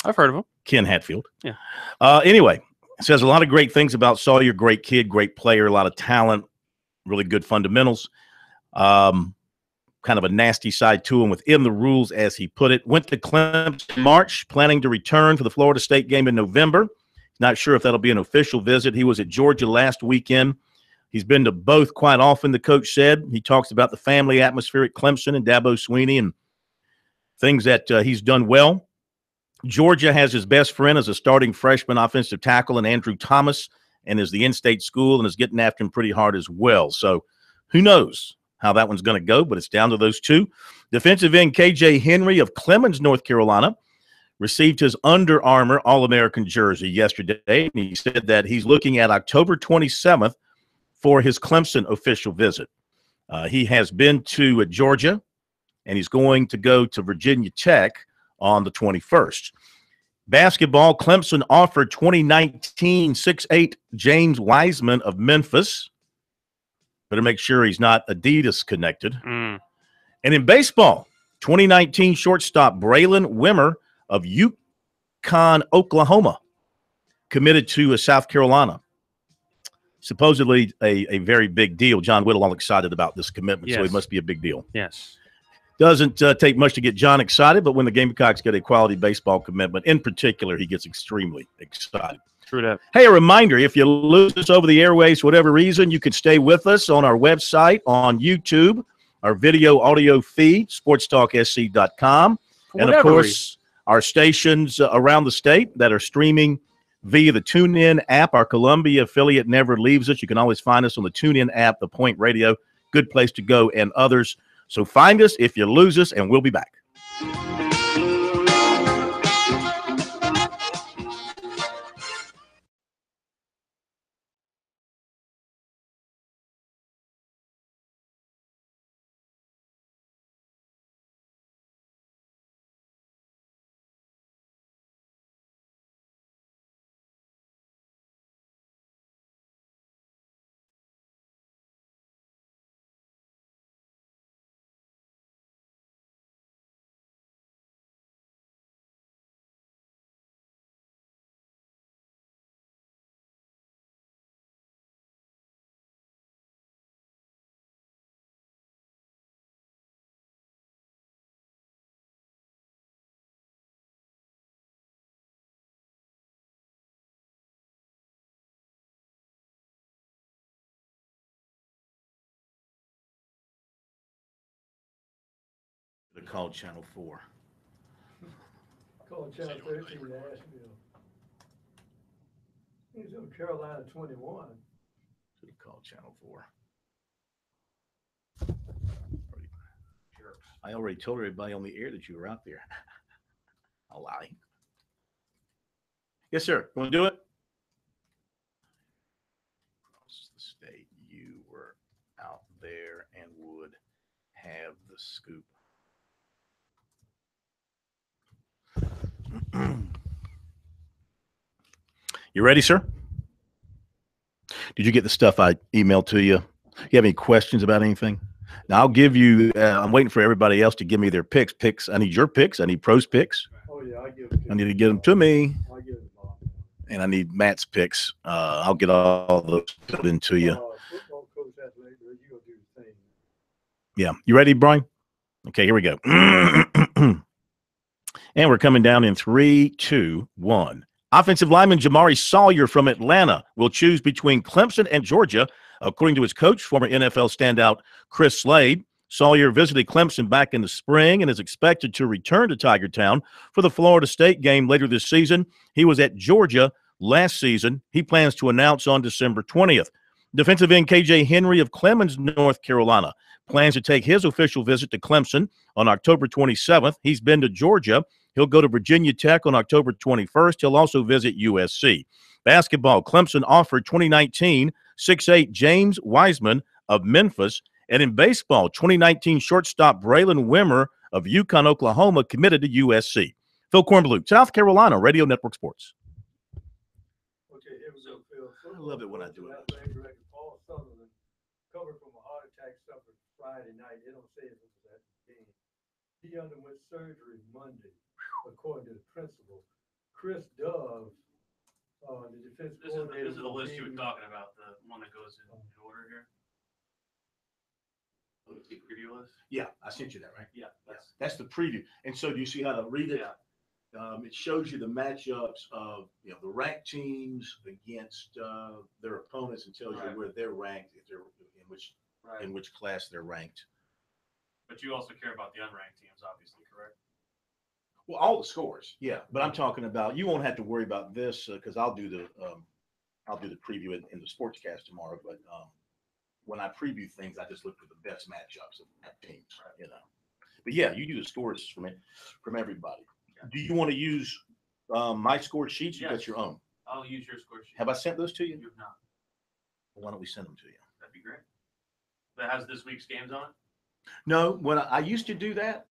I've heard of him. Ken Hatfield. Yeah. Anyway, says a lot of great things about Sawyer. Great kid, great player, a lot of talent, really good fundamentals. Kind of a nasty side to him within the rules, as he put it. Went to Clemson in March, planning to return for the Florida State game in November. Not sure if that'll be an official visit. He was at Georgia last weekend. He's been to both quite often, the coach said. He talks about the family atmosphere at Clemson and Dabo Swinney and things that he's done well. Georgia has his best friend as a starting freshman offensive tackle in Andrew Thomas, and is the in-state school and is getting after him pretty hard as well. So who knows how that one's going to go, but it's down to those two. Defensive end KJ Henry of Clemens, North Carolina, received his Under Armour All-American jersey yesterday, and he said that he's looking at October 27th for his Clemson official visit. He has been to Georgia, and he's going to go to Virginia Tech on the 21st. Basketball, Clemson offered 2019 6'8" James Wiseman of Memphis. Better make sure he's not Adidas connected. And in baseball, 2019 shortstop Braylon Wimmer of Yukon, Oklahoma, committed to South Carolina. Supposedly a very big deal. John Whittle all excited about this commitment, so it must be a big deal. Yes. Doesn't take much to get John excited, but when the Gamecocks get a quality baseball commitment, in particular, he gets extremely excited. True that. Hey, a reminder, if you lose us over the airways for whatever reason, you can stay with us on our website, on YouTube, our video audio feed, SportsTalkSC.com, and, of course, our stations around the state that are streaming via the TuneIn app. Our Columbia affiliate never leaves us. You can always find us on the TuneIn app, The Point Radio, good place to go, and others. So find us if you lose us, and we'll be back. have called Channel 4. Call Channel 13 in Asheville. He's in Carolina 21. Should have called Channel 4. I already told everybody on the air that you were out there. I'll lie. Yes, sir. Want to do it? Across the state, you were out there and would have the scoop. You ready, sir? Did you get the stuff I emailed to you? You have any questions about anything? Now, I'll give you, I'm waiting for everybody else to give me their picks. I need your picks. I need pros picks. Oh, yeah, I give it to I need to get them to me. I give it all. And I need Matt's picks. I'll get all those filled into you. Football coach has later. You go do the thing. Yeah. You ready, Brian? Okay, here we go. And we're coming down in 3, 2, 1. Offensive lineman Jamari Sawyer from Atlanta will choose between Clemson and Georgia, according to his coach, former NFL standout Chris Slade. Sawyer visited Clemson back in the spring and is expected to return to Tiger Town for the Florida State game later this season. He was at Georgia last season. He plans to announce on December 20th. Defensive end KJ Henry of Clemens, North Carolina, plans to take his official visit to Clemson on October 27th. He's been to Georgia. He'll go to Virginia Tech on October 21st. He'll also visit USC. Basketball, Clemson offered 2019 6'8" James Wiseman of Memphis. And in baseball, 2019 shortstop Braylon Wimmer of Yukon, Oklahoma, committed to USC. Phil Kornbluth, South Carolina, Radio Network Sports. Okay, here we go, Phil. I love it when I do it. Paul Sutherland recovered from a heart attack suffered Friday night. They don't say if it was at the game. He underwent surgery Monday, according to the principal. Chris Dove, the defense coordinator. This is the list you were talking about, the one that goes in order here. The preview list? Yeah, I sent you that, right? Yeah. That's the preview. And so do you see how to read it? Yeah. It shows you the matchups of the ranked teams against their opponents and tells you where they're ranked, if they're in which class they're ranked. But you also care about the unranked teams, obviously, correct? Well, all the scores, yeah. But I'm talking about, you won't have to worry about this because I'll do the preview in the sportscast tomorrow. But when I preview things, I just look for the best matchups of teams, But yeah, you do the scores from everybody. Yeah. Do you want to use my score sheets? You got your own. I'll use your score sheet. Have I sent those to you? You have not. Well, why don't we send them to you? That'd be great. That has this week's games on it? No, when I used to do that,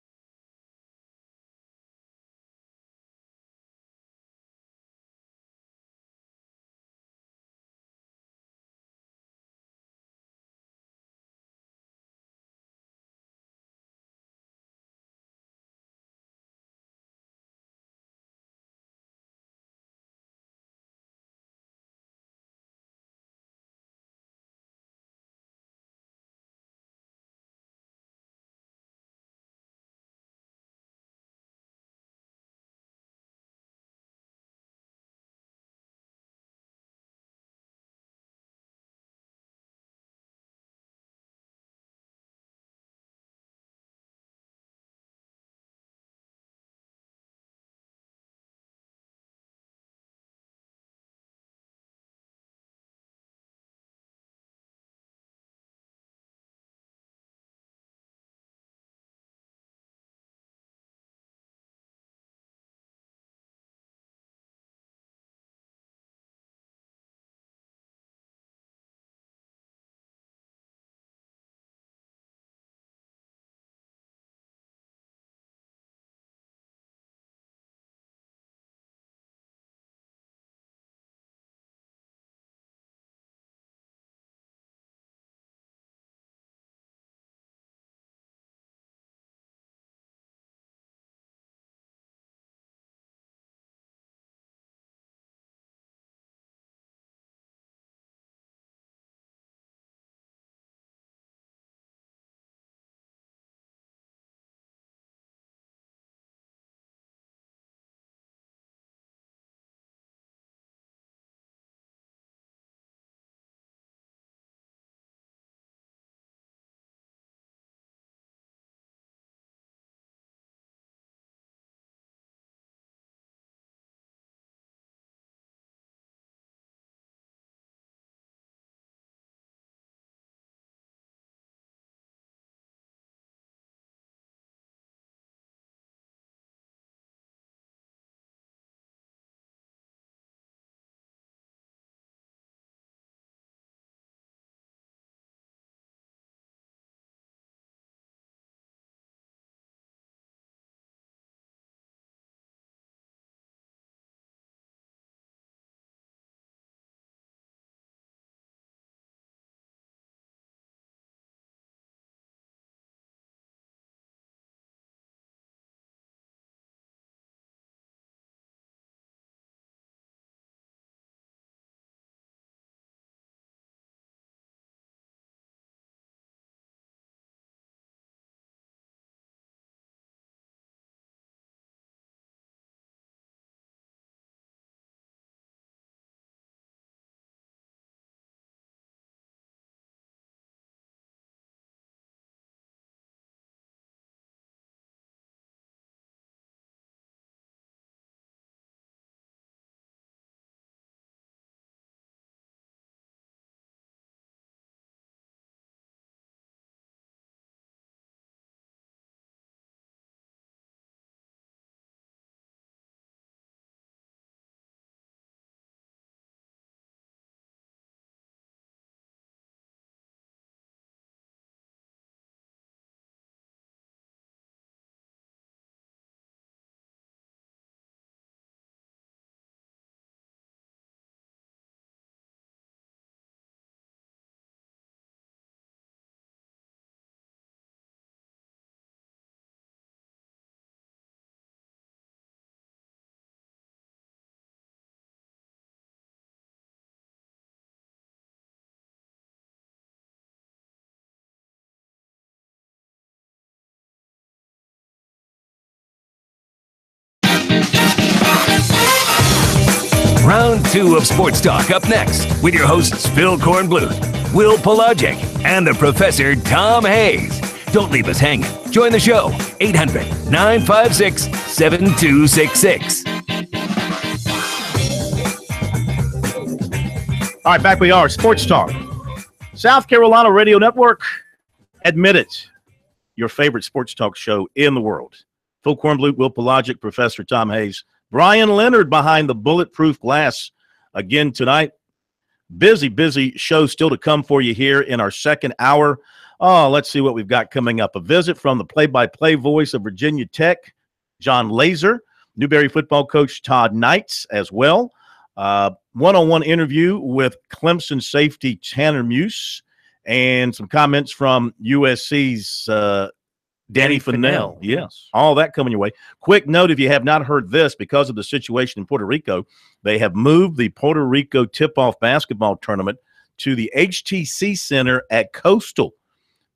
2 of Sports Talk up next with your hosts Phil Kornbluth, Will Pelagic, and the Professor Tom Hayes. Don't leave us hanging. Join the show, 800-956-7266. All right, back we are. Sports Talk. South Carolina Radio Network. Admit it. Your favorite sports talk show in the world. Phil Kornbluth, Will Pelagic, Professor Tom Hayes, Brian Leonard behind the bulletproof glass again tonight. Busy show still to come for you here in our second hour. Oh, let's see what we've got coming up. A visit from the play-by-play voice of Virginia Tech, John Laser, Newberry football coach Todd Knights as well. One-on-one interview with Clemson safety Tanner Muse, and some comments from USC's Danny Fennell. Yes, all that coming your way. Quick note, if you have not heard this, because of the situation in Puerto Rico, they have moved the Puerto Rico tip-off basketball tournament to the HTC Center at Coastal.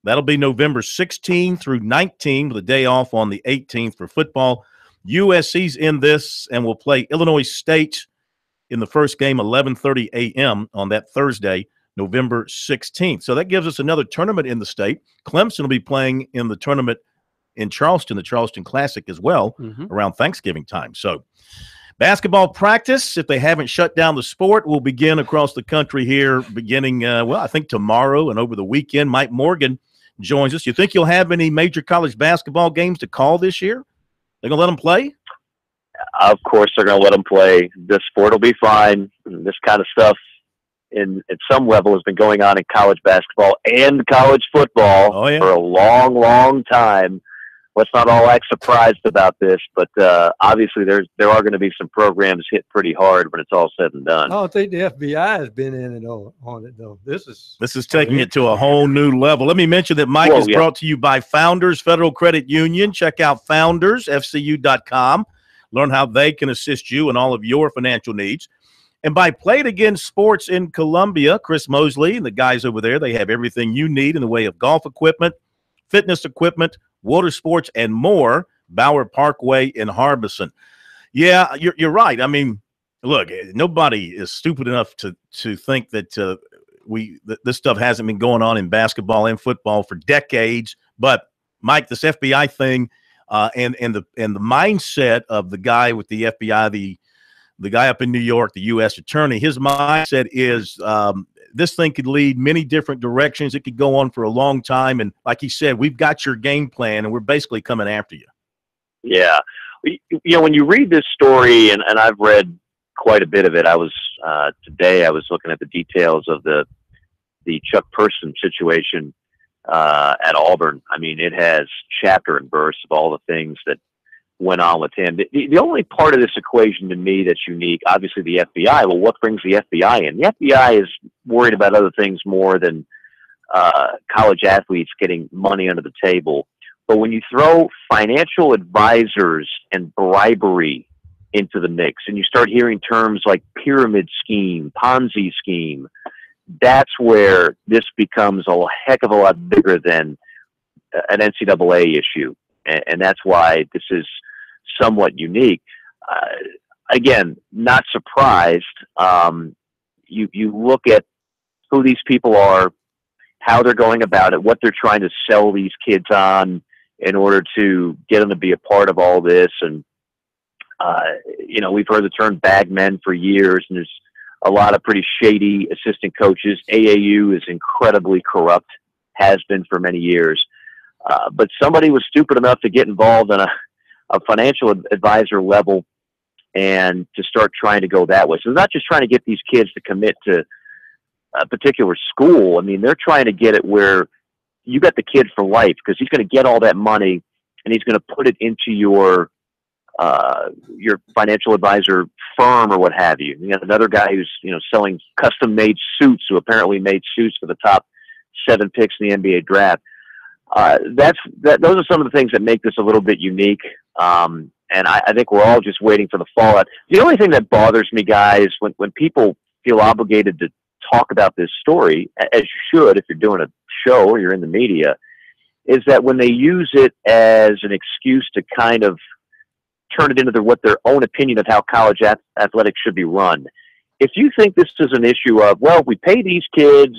That'll be November 16 through 19 with a day off on the 18th for football. USC's in this and will play Illinois State in the first game, 11:30 a.m. on that Thursday, November 16th. So that gives us another tournament in the state. Clemson will be playing in the tournament in Charleston, the Charleston Classic as well, around Thanksgiving time. So basketball practice, if they haven't shut down the sport, will begin across the country here beginning, I think tomorrow and over the weekend. Mike Morgan joins us. You think you'll have any major college basketball games to call this year? They're going to let them play? Of course, they're going to let them play. The sport will be fine. This kind of stuff at some level has been going on in college basketball and college football for a long time. Let's not all act surprised about this, but obviously there are going to be some programs hit pretty hard when it's all said and done. I don't think the FBI has been in it on it, though. This is taking it to a whole new level. Let me mention that Mike is brought to you by Founders Federal Credit Union. Check out foundersfcu.com. Learn how they can assist you in all of your financial needs. And by Play It Again Sports in Columbia, Chris Mosley and the guys over there, they have everything you need in the way of golf equipment, fitness equipment, water sports, and more. Bauer Parkway in Harbison. Yeah, you're right. I mean, look, nobody is stupid enough to think that this stuff hasn't been going on in basketball and football for decades. But Mike, this FBI thing, and the mindset of the guy with the FBI, the guy up in New York, the U.S. attorney, his mindset is this thing could lead many different directions. It could go on for a long time. And like he said, we've got your game plan, and we're basically coming after you. Yeah. When you read this story, and I've read quite a bit of it, today I was looking at the details of the Chuck Person situation at Auburn. I mean, it has chapter and verse of all the things that went on with him. The only part of this equation to me that's unique, obviously the FBI. Well, what brings the FBI in? The FBI is worried about other things more than college athletes getting money under the table. But when you throw financial advisors and bribery into the mix, and you start hearing terms like pyramid scheme, Ponzi scheme, that's where this becomes a heck of a lot bigger than an NCAA issue. And that's why this is somewhat unique. Again, not surprised. You look at who these people are, how they're going about it, what they're trying to sell these kids on in order to get them to be a part of all this. And, we've heard the term bag men for years, and there's a lot of pretty shady assistant coaches. AAU is incredibly corrupt, has been for many years. But somebody was stupid enough to get involved on a financial advisor level and to start trying to go that way. So they're not just trying to get these kids to commit to a particular school. I mean, they're trying to get it where you got the kid for life, because he's going to get all that money and he's going to put it into your financial advisor firm or what have you. You got another guy who's, selling custom made suits, who apparently made suits for the top 7 picks in the NBA draft. Those are some of the things that make this a little bit unique. And I think we're all just waiting for the fallout. The only thing that bothers me, guys, when people feel obligated to talk about this story, as you should if you're doing a show or you're in the media, is that when they use it as an excuse to kind of turn it into what their own opinion of how college athletics should be run. if you think this is an issue of, well, we pay these kids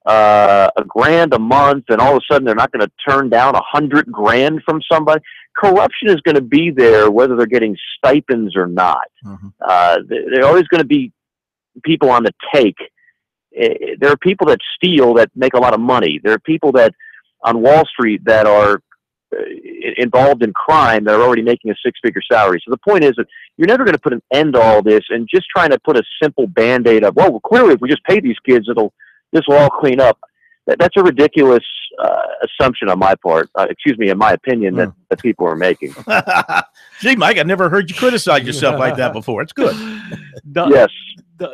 $1,000 a month, and all of a sudden they're not going to turn down $100,000 from somebody. Corruption is going to be there whether they're getting stipends or not. There are always going to be people on the take. There are people that steal that make a lot of money. There are people that on Wall Street that are involved in crime that are already making a six-figure salary. So the point is that you're never going to put an end to all this, and just trying to put a simple Band-Aid of, well, clearly if we just pay these kids, this will all clean up. That's a ridiculous assumption on my part. In my opinion, that people are making. Gee, Mike, I've never heard you criticize yourself like that before. It's good. Yes.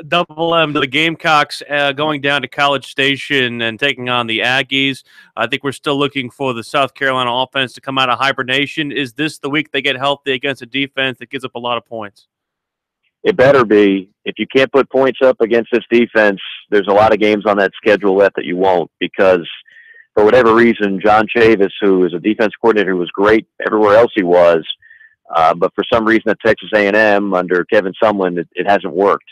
Double M, the Gamecocks going down to College Station and taking on the Aggies. I think we're still looking for the South Carolina offense to come out of hibernation. Is this the week they get healthy against a defense that gives up a lot of points? It better be. If you can't put points up against this defense, there's a lot of games on that schedule left that you won't, because for whatever reason, John Chavis, who is a defense coordinator who was great everywhere else he was, but for some reason at Texas A&M under Kevin Sumlin, it hasn't worked.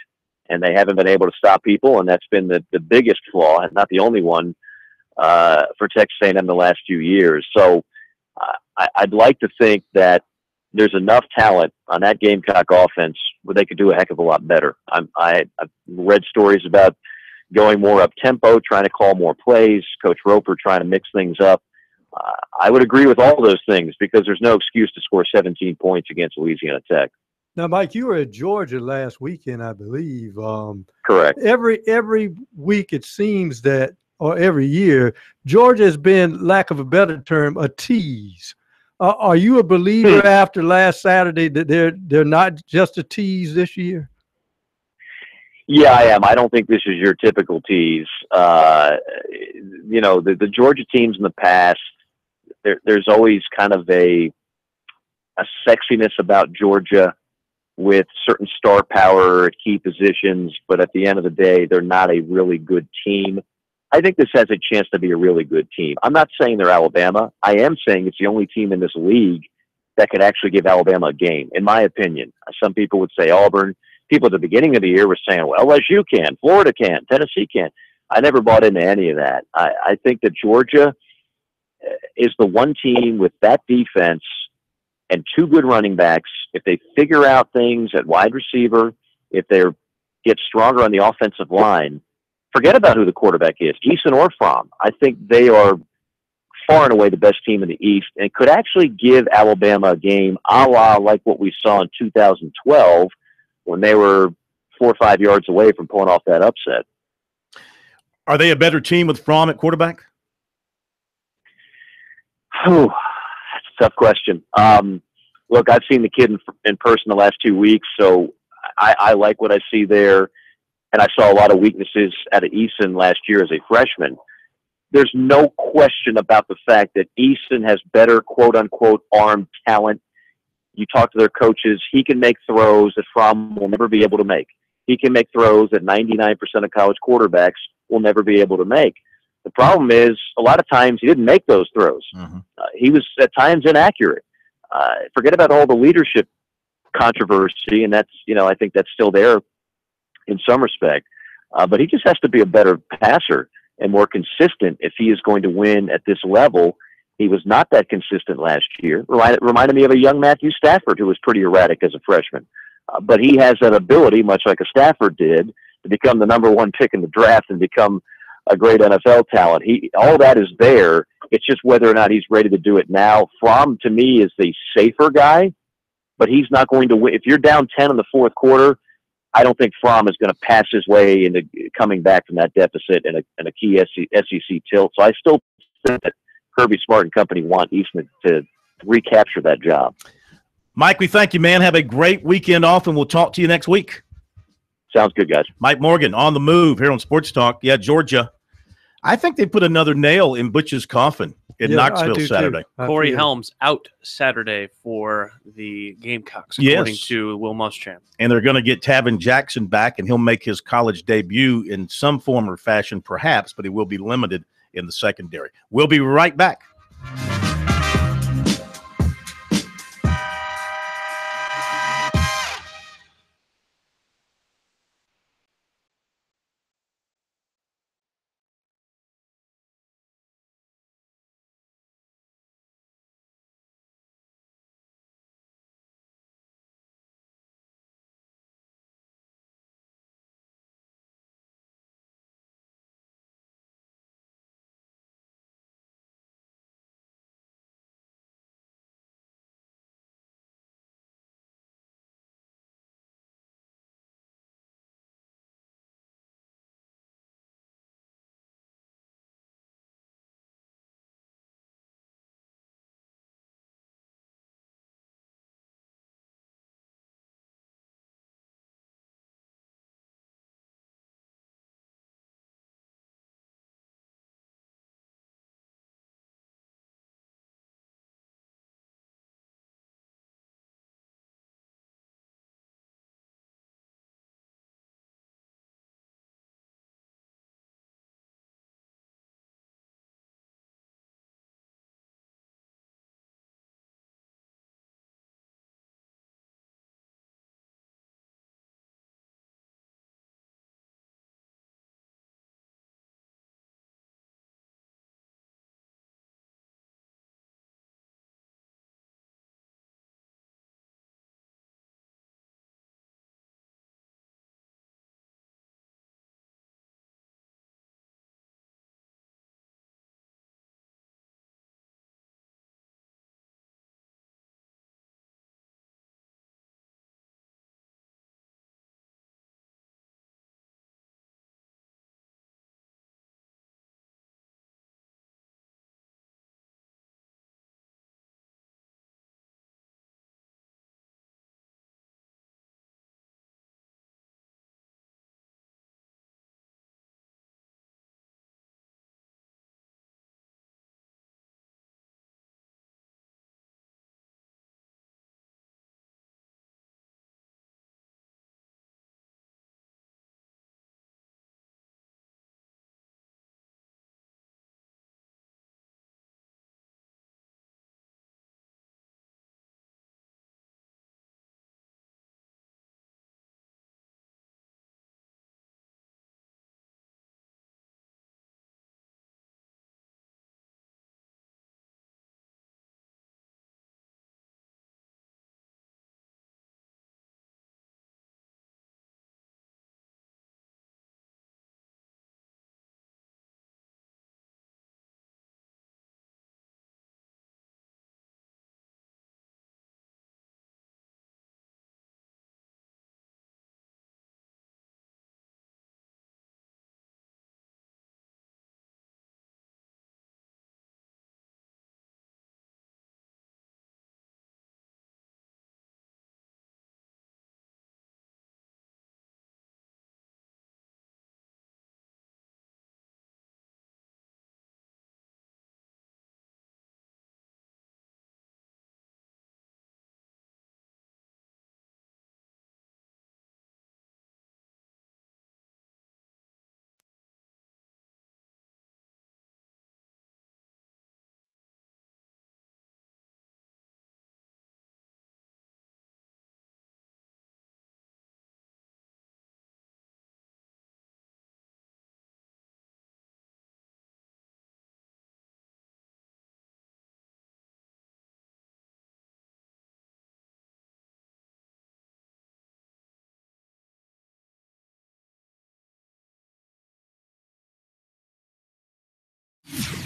And they haven't been able to stop people, and that's been the biggest flaw, and not the only one, for Texas A&M the last few years. So I'd like to think that there's enough talent on that Gamecock offense where they could do a heck of a lot better. I've read stories about going more up-tempo, trying to call more plays, Coach Roper trying to mix things up. I would agree with all those things, because there's no excuse to score 17 points against Louisiana Tech. Now, Mike, you were at Georgia last weekend, I believe. Correct. Every week it seems that, or every year, Georgia has been, lack of a better term, a tease. Are you a believer after last Saturday that they're not just a tease this year? Yeah, I am. I don't think this is your typical tease. The Georgia teams in the past, there's always kind of a sexiness about Georgia with certain star power at key positions, but at the end of the day, they're not a really good team. I think this has a chance to be a really good team. I'm not saying they're Alabama. I am saying it's the only team in this league that could actually give Alabama a game, in my opinion. Some people would say Auburn. People at the beginning of the year were saying, well, LSU can, Florida can, Tennessee can. I never bought into any of that. I think that Georgia is the one team with that defense and two good running backs. If they figure out things at wide receiver, if they get stronger on the offensive line, forget about who the quarterback is, Eason or Fromm. I think they are far and away the best team in the East and could actually give Alabama a game a la like what we saw in 2012 when they were 4 or 5 yards away from pulling off that upset. Are they a better team with Fromm at quarterback? Oh, that's a tough question. Look, I've seen the kid in person the last 2 weeks, so I like what I see there. And I saw a lot of weaknesses out of Eason last year as a freshman. There's no question about the fact that Eason has better, quote-unquote, arm talent. You talk to their coaches, he can make throws that Fromm will never be able to make. He can make throws that 99% of college quarterbacks will never be able to make. The problem is, a lot of times he didn't make those throws. He was at times inaccurate. Forget about all the leadership controversy, and that's, I think that's still there in some respect. But he just has to be a better passer and more consistent if he is going to win at this level. He was not that consistent last year. Reminded me of a young Matthew Stafford who was pretty erratic as a freshman. But he has that ability, much like a Stafford did, to become the number 1 pick in the draft and become a great NFL talent. All that is there. It's just whether or not he's ready to do it now. Fromm, to me, is the safer guy, but he's not going to win. If you're down 10 in the fourth quarter, I don't think Fromm is going to pass his way into coming back from that deficit in a key SEC tilt. So I still think that Kirby Smart and company want Eastman to recapture that job. Mike, we thank you, man. Have a great weekend off, and we'll talk to you next week. Sounds good, guys. Mike Morgan on the move here on Sports Talk. Yeah, Georgia. I think they put another nail in Butch's coffin in Knoxville Saturday. Corey Helms out Saturday for the Gamecocks, according to Will Muschamp. And they're going to get Tavin Jackson back, and he'll make his college debut in some form or fashion, perhaps, but he will be limited in the secondary. We'll be right back.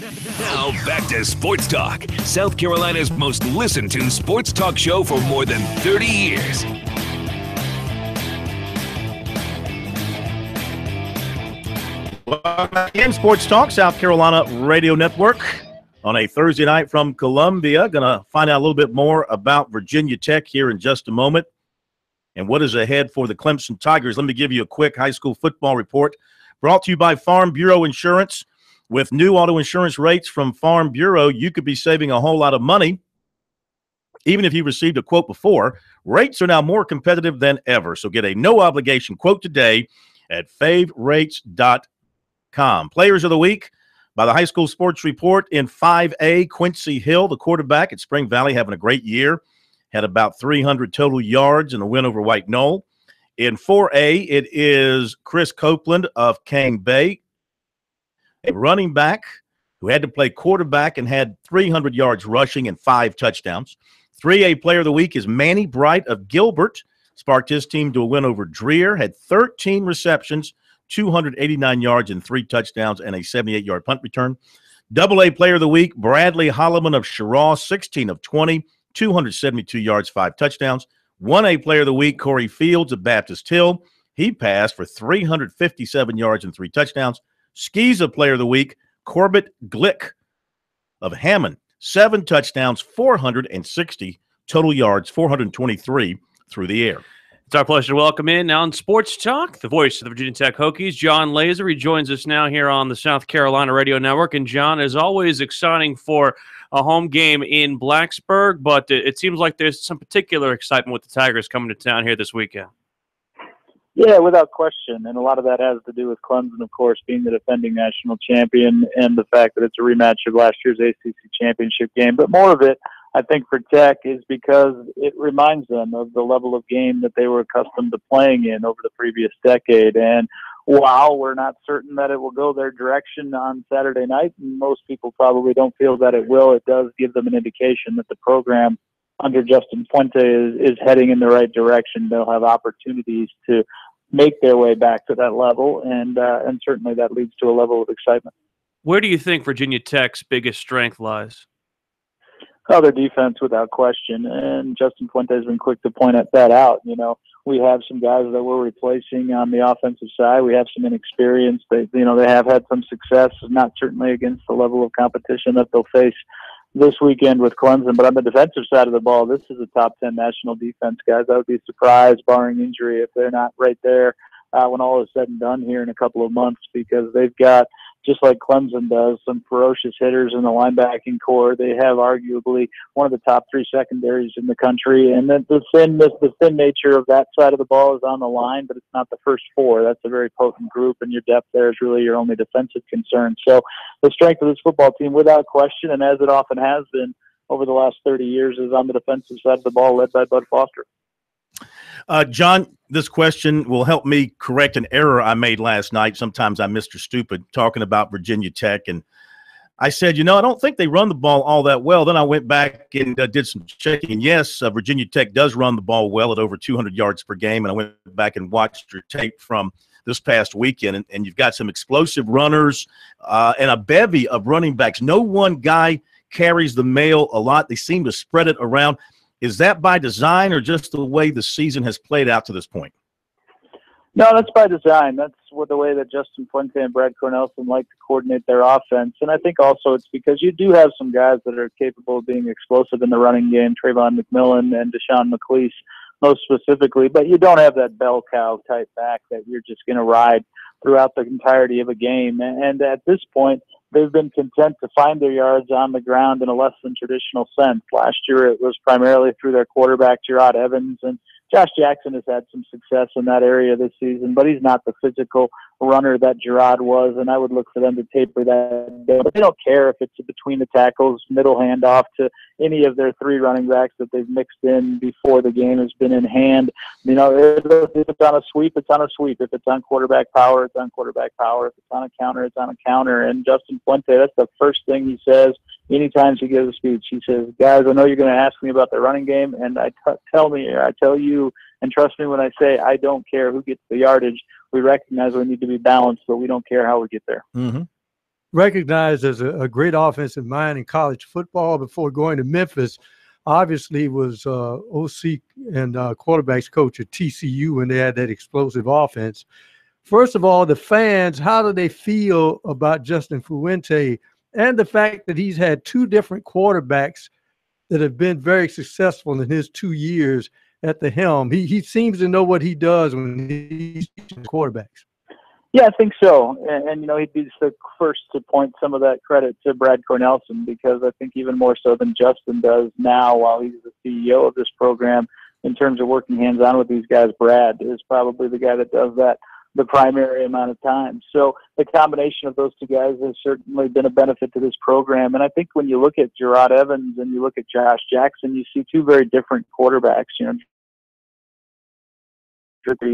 Now back to Sports Talk, South Carolina's most listened to sports talk show for more than 30 years. Welcome back in Sports Talk, South Carolina Radio Network on a Thursday night from Columbia. Going to find out a little bit more about Virginia Tech here in just a moment and what is ahead for the Clemson Tigers. Let me give you a quick high school football report brought to you by Farm Bureau Insurance. With new auto insurance rates from Farm Bureau, you could be saving a whole lot of money. Even if you received a quote before, rates are now more competitive than ever. So get a no-obligation quote today at favrates.com. Players of the Week by the High School Sports Report in 5A, Quincy Hill, the quarterback at Spring Valley, having a great year. Had about 300 total yards in a win over White Knoll. In 4A, it is Chris Copeland of Cane Bay, a running back who had to play quarterback and had 300 yards rushing and 5 touchdowns. 3A Player of the Week is Manny Bright of Gilbert. Sparked his team to a win over Dreer, had 13 receptions, 289 yards and 3 touchdowns and a 78-yard punt return. AA Player of the Week, Bradley Holloman of Cheraw, 16 of 20, 272 yards, 5 touchdowns. 1A Player of the Week, Corey Fields of Baptist Hill. He passed for 357 yards and 3 touchdowns. Skeeza Player of the Week, Corbett Glick of Hammond, 7 touchdowns, 460 total yards, 423 through the air. It's our pleasure to welcome in now on Sports Talk, the voice of the Virginia Tech Hokies, John Laser. He joins us now here on the South Carolina Radio Network. And, John, as always, exciting for a home game in Blacksburg, but it seems like there's some particular excitement with the Tigers coming to town here this weekend. Yeah, without question. And a lot of that has to do with Clemson, of course, being the defending national champion and the fact that it's a rematch of last year's ACC championship game. But more of it, I think, for Tech is because it reminds them of the level of game that they were accustomed to playing in over the previous decade. And while we're not certain that it will go their direction on Saturday night, and most people probably don't feel that it will, it does give them an indication that the program under Justin Fuente is heading in the right direction. They'll have opportunities to make their way back to that level, and certainly that leads to a level of excitement. Where do you think Virginia Tech's biggest strength lies? Oh, their defense, without question, and Justin Fuente has been quick to point that out. You know, we have some guys that we're replacing on the offensive side. We have some inexperience. They have had some success, not certainly against the level of competition that they'll face this weekend with Clemson. But on the defensive side of the ball, this is a top 10 national defense, guys. I would be surprised, barring injury, if they're not right there when all is said and done here in a couple of months, because they've got, just like Clemson does, some ferocious hitters in the linebacking core. They have arguably one of the top 3 secondaries in the country. And then the thin nature of that side of the ball is on the line, but it's not the first 4. That's a very potent group, and your depth there is really your only defensive concern. So the strength of this football team, without question, and as it often has been over the last 30 years, is on the defensive side of the ball, led by Bud Foster. John, this question will help me correct an error I made last night. Sometimes I'm Mr. Stupid talking about Virginia Tech, and I said, I don't think they run the ball all that well. Then I went back and did some checking, and yes, Virginia Tech does run the ball well at over 200 yards per game, and I went back and watched your tape from this past weekend, and you've got some explosive runners and a bevy of running backs. No one guy carries the mail a lot. They seem to spread it around. Is that by design or just the way the season has played out to this point? No, that's by design. That's the way that Justin Fuente and Brad Cornelson like to coordinate their offense. And I think also it's because you do have some guys that are capable of being explosive in the running game, Trayvon McMillan and Deshaun McLeese most specifically, but you don't have that bell cow type back that you're just going to ride throughout the entirety of a game. And at this point, they've been content to find their yards on the ground in a less than traditional sense. Last year, it was primarily through their quarterback, Gerard Evans, and Josh Jackson has had some success in that area this season, but he's not the physical runner that Gerard was, and I would look for them to taper that down. But they don't care if it's between the tackles, middle handoff to any of their 3 running backs that they've mixed in before the game has been in hand. If it's on a sweep, it's on a sweep. If it's on quarterback power, it's on quarterback power. If it's on a counter, it's on a counter. And Justin Fuente, that's the first thing he says anytime he gives a speech. He says, guys, I know you're going to ask me about the running game, and I tell you, and trust me when I say I don't care who gets the yardage. We recognize we need to be balanced, but we don't care how we get there. Mm-hmm. recognized as a great offensive mind in college football before going to Memphis. Obviously was OC and quarterbacks coach at TCU when they had that explosive offense. First of all, the fans, how do they feel about Justin Fuente and the fact that he's had two different quarterbacks that have been very successful in his 2 years at the helm? He seems to know what he does when he's teaching quarterbacks. Yeah, I think so. And he'd be the first to point some of that credit to Brad Cornelsen, because I think even more so than Justin does now while he's the CEO of this program, in terms of working hands-on with these guys, Brad is probably the guy that does that the primary amount of time. So the combination of those two guys has certainly been a benefit to this program. And I think when you look at Gerard Evans and you look at Josh Jackson, you see two very different quarterbacks. He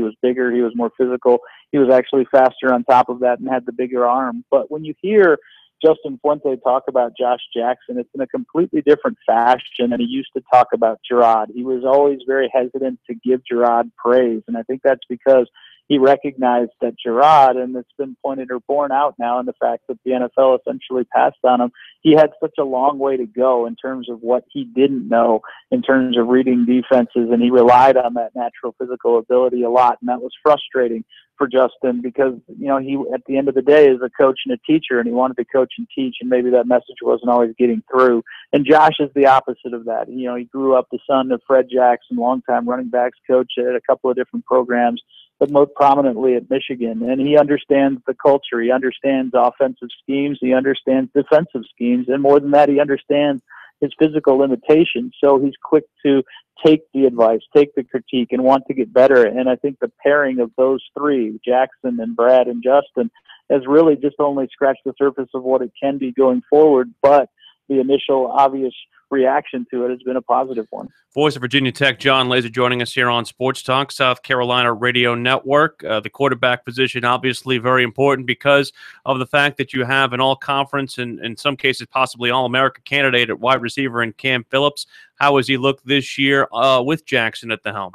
was bigger, he was more physical, he was actually faster on top of that and had the bigger arm. But when you hear Justin Fuente talk about Josh Jackson, it's in a completely different fashion than he used to talk about Gerard. He was always very hesitant to give Gerard praise, and I think that's because he recognized that Gerard, and it's been pointed or borne out now in the fact that the NFL essentially passed on him, he had such a long way to go in terms of what he didn't know in terms of reading defenses, and he relied on that natural physical ability a lot, and that was frustrating for Justin because, he at the end of the day is a coach and a teacher, and he wanted to coach and teach, and maybe that message wasn't always getting through. And Josh is the opposite of that. He grew up the son of Fred Jackson, longtime running backs coach at a couple of different programs, but most prominently at Michigan. And he understands the culture. He understands offensive schemes. He understands defensive schemes. And more than that, he understands his physical limitations. So he's quick to take the advice, take the critique, and want to get better. And I think the pairing of those three, Jackson and Brad and Justin, has really just only scratched the surface of what it can be going forward. But the initial obvious reaction to it has been a positive one. Voice of Virginia Tech, John Laser, joining us here on Sports Talk, South Carolina Radio Network. The quarterback position, obviously very important because of the fact that you have an all-conference and in some cases possibly all-America candidate at wide receiver in Cam Phillips. How has he looked this year with Jackson at the helm?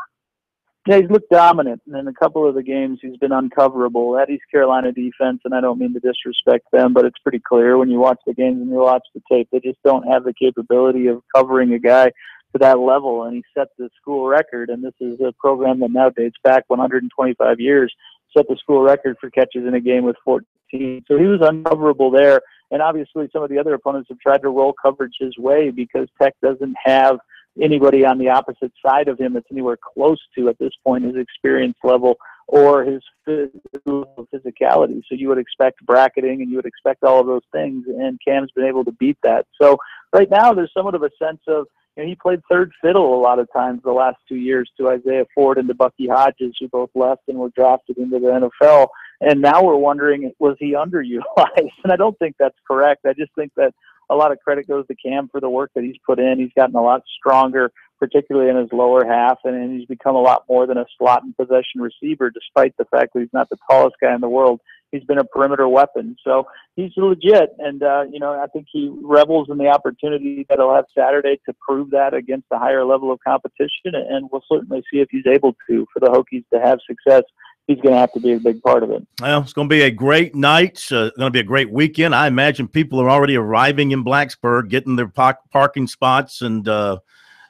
Yeah, he's looked dominant, and in a couple of the games he's been uncoverable. That East Carolina defense, and I don't mean to disrespect them, but it's pretty clear when you watch the games and you watch the tape, they just don't have the capability of covering a guy to that level, and he set the school record, and this is a program that now dates back 125 years, set the school record for catches in a game with 14. So he was uncoverable there, and obviously some of the other opponents have tried to roll coverage his way because Tech doesn't have anybody on the opposite side of him that's anywhere close to, at this point, his experience level or his physicality. So you would expect bracketing and you would expect all of those things, and Cam's been able to beat that. So right now there's somewhat of a sense of, he played third fiddle a lot of times the last 2 years to Isaiah Ford and to Bucky Hodges, who both left and were drafted into the NFL. And now we're wondering, was he underutilized? And I don't think that's correct. I just think that a lot of credit goes to Cam for the work that he's put in. He's gotten a lot stronger, particularly in his lower half, and he's become a lot more than a slot and possession receiver, despite the fact that he's not the tallest guy in the world. He's been a perimeter weapon. So he's legit, and, I think he revels in the opportunity that he'll have Saturday to prove that against a higher level of competition, and we'll certainly see if he's able to. For the Hokies to have success, he's going to have to be a big part of it. Well, it's going to be a great night. It's going to be a great weekend. I imagine people are already arriving in Blacksburg, getting their parking spots and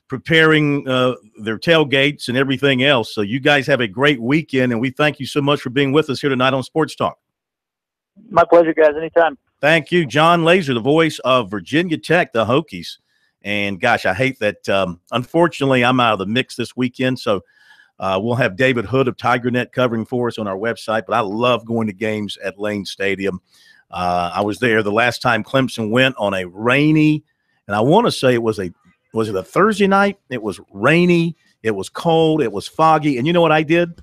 preparing their tailgates and everything else. So you guys have a great weekend, and we thank you so much for being with us here tonight on Sports Talk. My pleasure, guys. Anytime. Thank you, John Laser, the voice of Virginia Tech, the Hokies. And, gosh, I hate that. Unfortunately, I'm out of the mix this weekend, so we'll have David Hood of TigerNet covering for us on our website. But I love going to games at Lane Stadium. I was there the last time Clemson went on a rainy, and I want to say was it a Thursday night? It was rainy. It was cold. It was foggy. And you know what I did?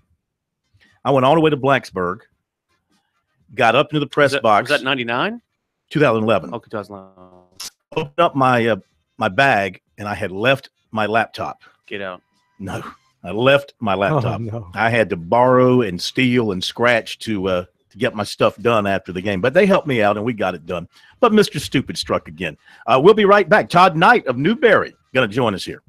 I went all the way to Blacksburg, got up into the press box. Was that 99? 2011. Okay, 2011. Opened up my bag, and I had left my laptop. Get out. No, I left my laptop. Oh, no. I had to borrow and steal and scratch to get my stuff done after the game. But they helped me out, and we got it done. But Mr. Stupid struck again. We'll be right back. Todd Knight of Newberry going to join us here.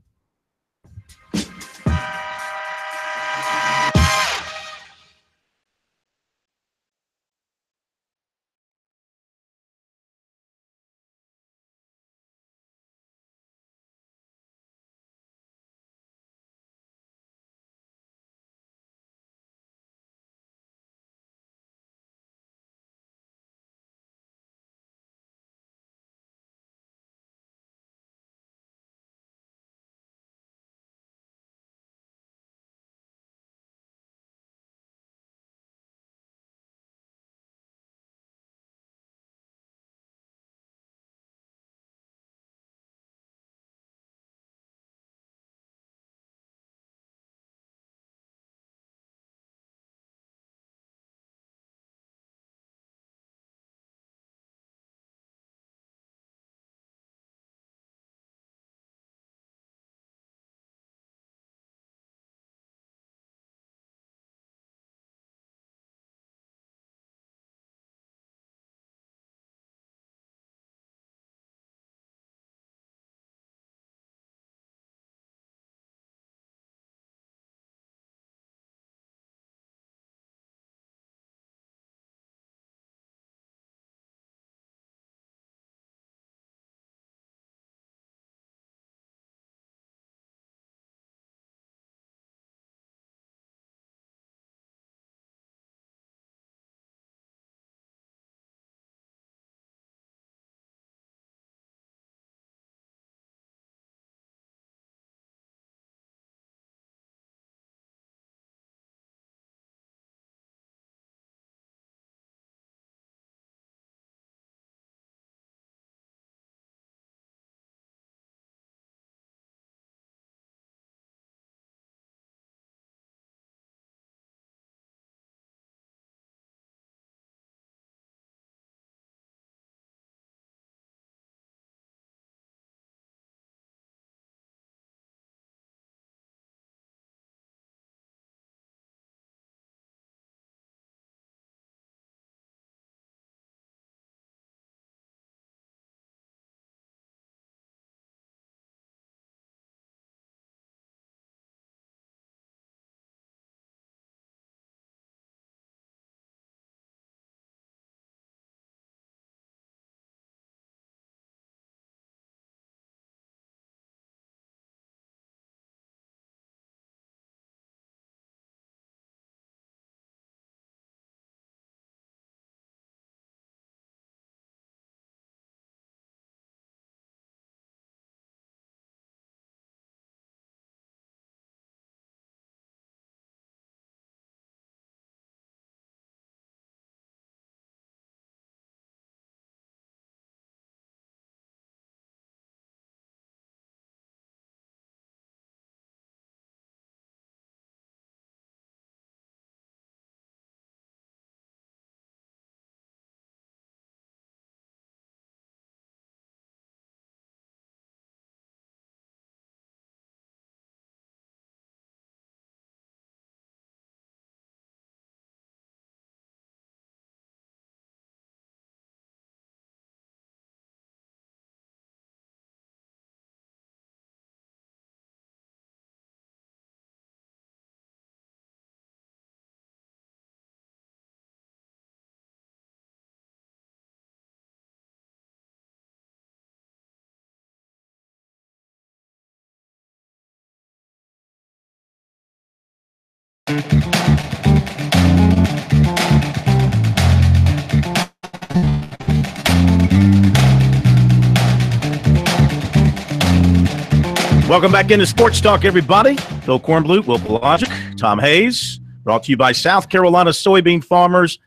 Welcome back into Sports Talk, everybody. Phil Kornblut, Will Pelagic, Tom Hayes, brought to you by South Carolina soybean farmers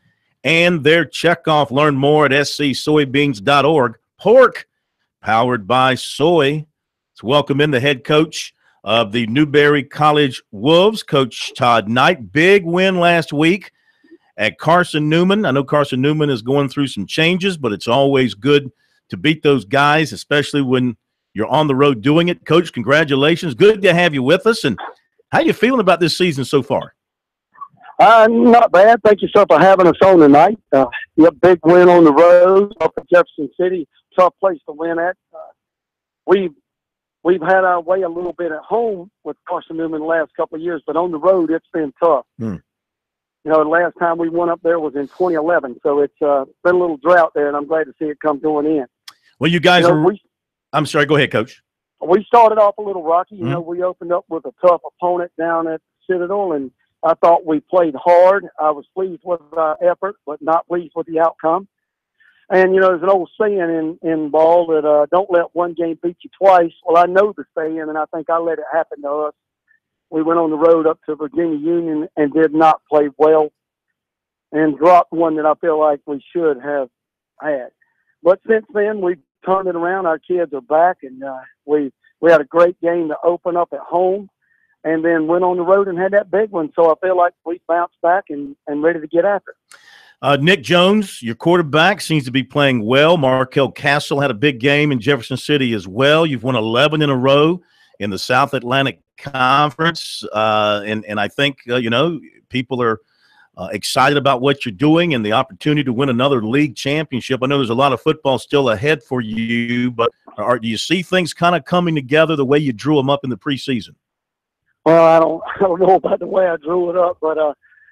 and their checkoff. Learn more at scsoybeans.org. Pork, powered by soy. Let's welcome in the head coach of the Newberry College Wolves, Coach Todd Knight. Big win last week at Carson Newman. I know Carson Newman is going through some changes, but it's always good to beat those guys, especially when you're on the road doing it. Coach, congratulations. Good to have you with us. And how are you feeling about this season so far? Not bad. Thank you, sir, for having us on tonight. Big win on the road up at Jefferson City. Tough place to win at. We've had our way a little bit at home with Carson Newman the last couple of years, but on the road it's been tough. You know, the last time we went up there was in 2011, so it's been a little drought there, and I'm glad to see it come to an end. Well, you guys I'm sorry, go ahead, Coach. We started off a little rocky. You know, we opened up with a tough opponent down at Citadel, and I thought we played hard. I was pleased with our effort, but not pleased with the outcome. And, you know, there's an old saying in ball that don't let one game beat you twice. Well, I know the saying, and I think I let it happen to us. We went on the road up to Virginia Union and did not play well and dropped one that I feel like we should have had. But since then, we've turned it around. Our kids are back, and we had a great game to open up at home and then went on the road and had that big one. So I feel like we bounced back and ready to get after it. Nick Jones, your quarterback, seems to be playing well. Markel Castle had a big game in Jefferson City as well. You've won 11 in a row in the South Atlantic Conference. And I think, you know, people are excited about what you're doing and the opportunity to win another league championship. I know there's a lot of football still ahead for you, but do you see things kind of coming together the way you drew them up in the preseason? Well, I don't know about the way I drew it up, but,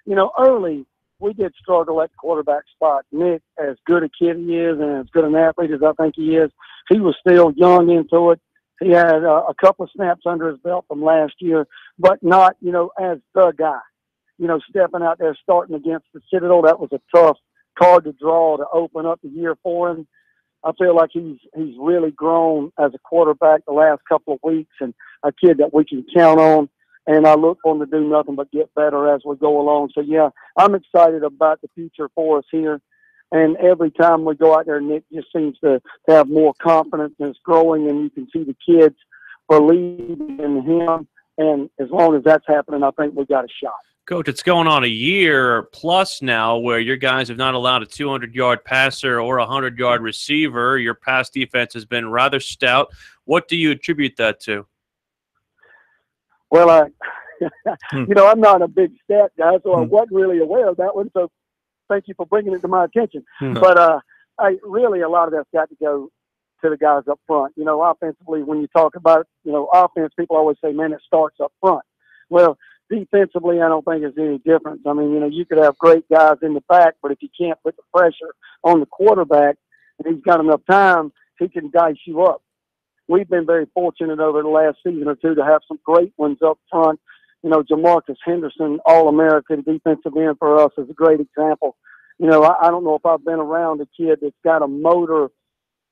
you know, early we did struggle at the quarterback spot. Nick, as good a kid he is and as good an athlete as I think he is, he was still young into it. He had a couple of snaps under his belt from last year, but not, you know, as the guy. You know, stepping out there, starting against the Citadel, that was a tough card to draw to open up the year for him. I feel like he's really grown as a quarterback the last couple of weeks and a kid that we can count on. And I look for him to do nothing but get better as we go along. So, yeah, I'm excited about the future for us here. And every time we go out there, Nick just seems to have more confidence and it's growing, and you can see the kids believe in him. And as long as that's happening, I think we got a shot. Coach, it's going on a year plus now where your guys have not allowed a 200-yard passer or a 100-yard receiver. Your pass defense has been rather stout. What do you attribute that to? Well, you know, I'm not a big stat guy, so I wasn't really aware of that one. So thank you for bringing it to my attention. But a lot of that's got to go to the guys up front. You know, offensively, when you talk about, you know, offense, people always say, man, it starts up front. Well, defensively, I don't think it's any difference. I mean, you know, you could have great guys in the back, but if you can't put the pressure on the quarterback and he's got enough time, he can dice you up. We've been very fortunate over the last season or two to have some great ones up front. You know, Jamarcus Henderson, All-American defensive end for us, is a great example. You know, I don't know if I've been around a kid that's got a motor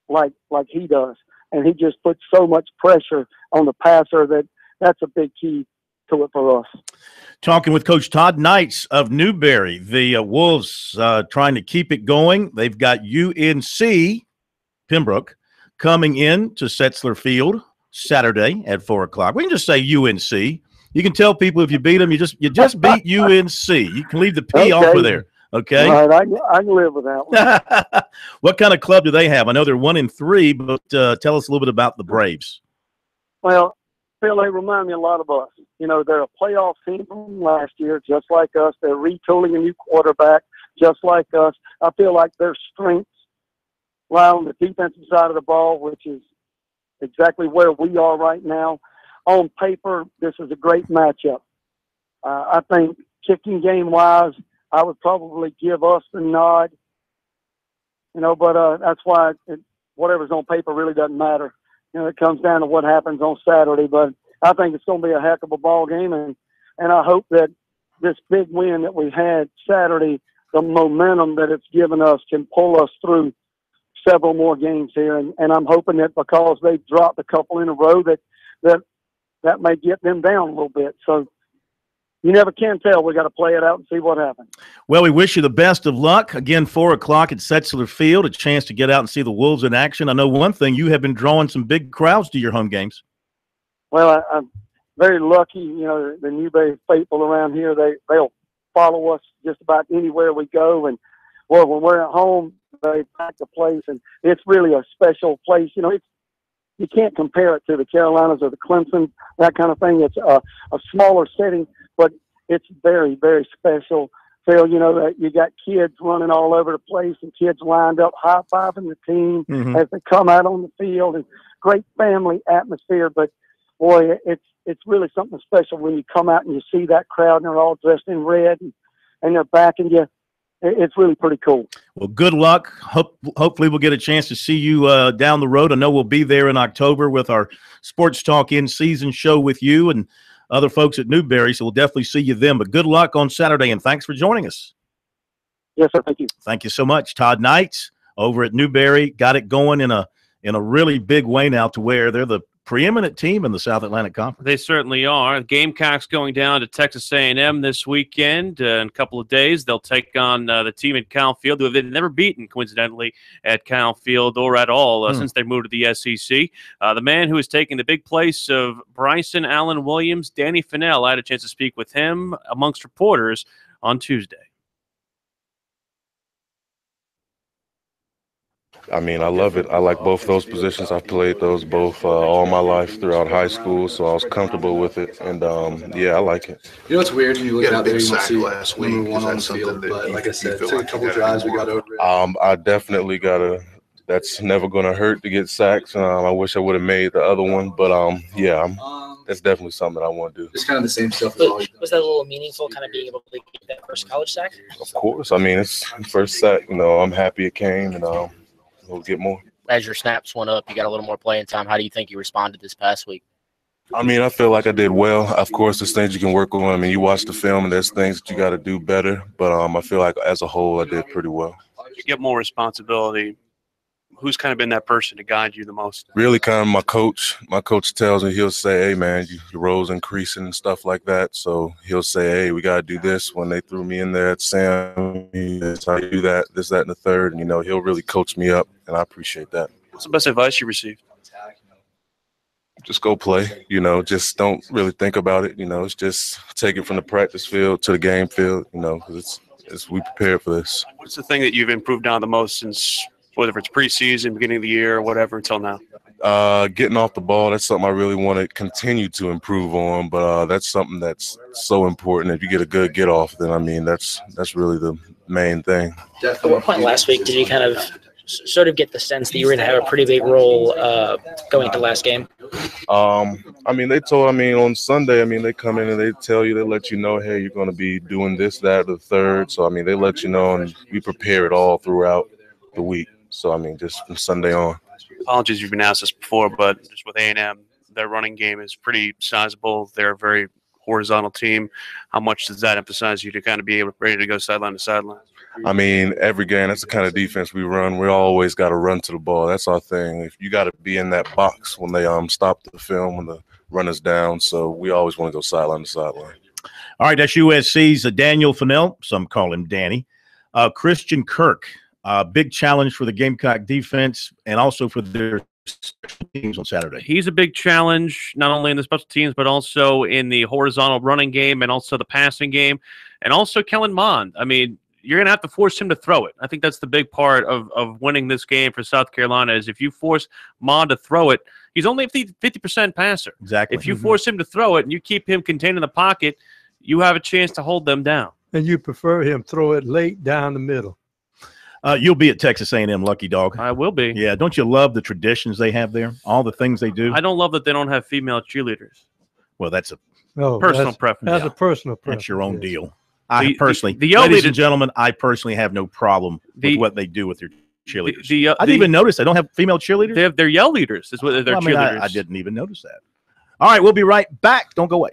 like he does, and he just puts so much pressure on the passer that's a big key to it for us. Talking with Coach Todd Knight of Newberry, the Wolves trying to keep it going. They've got UNC Pembroke coming in to Setzler Field Saturday at 4 o'clock. We can just say UNC. You can tell people if you beat them, you just beat UNC. You can leave the P off of there. Okay. All right, I can live with that one. What kind of club do they have? I know they're 1-3, but tell us a little bit about the Braves. Well, Phil, they remind me a lot of us. You know, they're a playoff team from last year, just like us. They're retooling a new quarterback, just like us. I feel like their strengths lie on the defensive side of the ball, which is exactly where we are right now. On paper, this is a great matchup. I think kicking game-wise, I would probably give us the nod. You know, but that's why whatever's on paper really doesn't matter. You know, it comes down to what happens on Saturday. But I think it's going to be a heck of a ball game, and I hope that this big win that we had Saturday, the momentum that it's given us, can pull us through several more games here. And I'm hoping that because they've dropped a couple in a row that that may get them down a little bit. So you never can tell. We got to play it out and see what happens. Well, we wish you the best of luck. Again, 4 o'clock at Setzler Field, a chance to get out and see the Wolves in action. I know one thing, you have been drawing some big crowds to your home games. Well, I'm very lucky. You know, the Newberry faithful around here, they'll follow us just about anywhere we go. And, well, when we're at home, they pack the place, and it's really a special place. You know, you can't compare it to the Carolinas or the Clemson, that kind of thing. It's a smaller setting, but it's very, very special. Phil, you know, that you got kids running all over the place and kids lined up high-fiving the team as they come out on the field, and great family atmosphere. But, boy, it's really something special when you come out and you see that crowd and they're all dressed in red and they're backing you. It's really pretty cool. Well, good luck. Hopefully we'll get a chance to see you down the road. I know we'll be there in October with our Sports Talk in-season show with you and other folks at Newberry, so we'll definitely see you then. But good luck on Saturday, and thanks for joining us. Yes, sir. Thank you. Thank you so much. Todd Knights over at Newberry got it going in a really big way now to where they're the preeminent team in the South Atlantic Conference. They certainly are. Gamecocks going down to Texas A&M this weekend. In a couple of days, they'll take on the team at Cal Field, who they've never beaten, coincidentally, at Cal Field or at all since they moved to the SEC. The man who has taken the big place of Bryson Allen Williams, Danny Fennell. I had a chance to speak with him amongst reporters on Tuesday. I mean, I love it. I like both those positions. I've played those both all my life throughout high school, so I was comfortable with it. And, yeah, I like it. You know, it's weird when you look out there, you don't see number one on the field. But like I said, took a couple drives, we got over it. I definitely got to – that's never going to hurt to get sacks. I wish I would have made the other one. But, yeah, that's definitely something that I want to do. It's kind of the same stuff. Was that a little meaningful, kind of being able to get that first college sack? Of course. I mean, it's first sack. You know, I'm happy it came, and we'll get more. As your snaps went up, you got a little more playing time. How do you think you responded this past week? I mean, I feel like I did well. Of course, there's things you can work on. I mean, you watch the film, and there's things that you got to do better. But I feel like as a whole, I did pretty well. You get more responsibility. Who's kind of been that person to guide you the most? Really kind of my coach. My coach tells me, he'll say, hey, man, your role's increasing and stuff like that. So he'll say, hey, we got to do this. When they threw me in there at Sam, that's how you do that, this, that, and the third. And, you know, he'll really coach me up, and I appreciate that. What's the best advice you received? Just go play, you know, just don't really think about it. You know, it's just take it from the practice field to the game field, you know, because it's we prepared for this. What's the thing that you've improved on the most since, whether it's preseason, beginning of the year, whatever, until now? Getting off the ball, that's something I really want to continue to improve on, but that's something that's so important. If you get a good get off, then, I mean, that's really the main thing. At what point last week did you kind of sort of get the sense that you were going to have a pretty big role going into the last game? I mean, on Sunday, I mean, they come in and they tell you, they let you know, hey, you're going to be doing this, that, the third. So, I mean, they let you know, and we prepare it all throughout the week. So, I mean, just from Sunday on. Apologies, you've been asked this before, but just with A&M, their running game is pretty sizable. They're a very horizontal team. How much does that emphasize you to kind of be ready to go sideline to sideline? I mean, every game, that's the kind of defense we run. We always got to run to the ball. That's our thing. If you got to be in that box when they stop the film, when the runner's down. So we always want to go sideline to sideline. All right, that's USC's Daniel Fennell. Some call him Danny. Christian Kirk. Big challenge for the Gamecock defense and also for their special teams on Saturday. He's a big challenge, not only in the special teams, but also in the horizontal running game and also the passing game, and also Kellen Mond. I mean, you're going to have to force him to throw it. I think that's the big part of winning this game for South Carolina is if you force Mond to throw it, he's only a 50% passer. Exactly. If you force him to throw it and you keep him contained in the pocket, you have a chance to hold them down. And you prefer him throw it late down the middle. You'll be at Texas A&M, Lucky Dog. I will be. Yeah, don't you love the traditions they have there? All the things they do. I don't love that they don't have female cheerleaders. Well, that's a personal preference. That's a personal preference. That's your own deal. Ladies and gentlemen, I personally have no problem with what they do with their cheerleaders. I didn't even notice they don't have female cheerleaders. They're yell leaders. Is what they're cheerleaders. I didn't even notice that. All right, we'll be right back. Don't go away.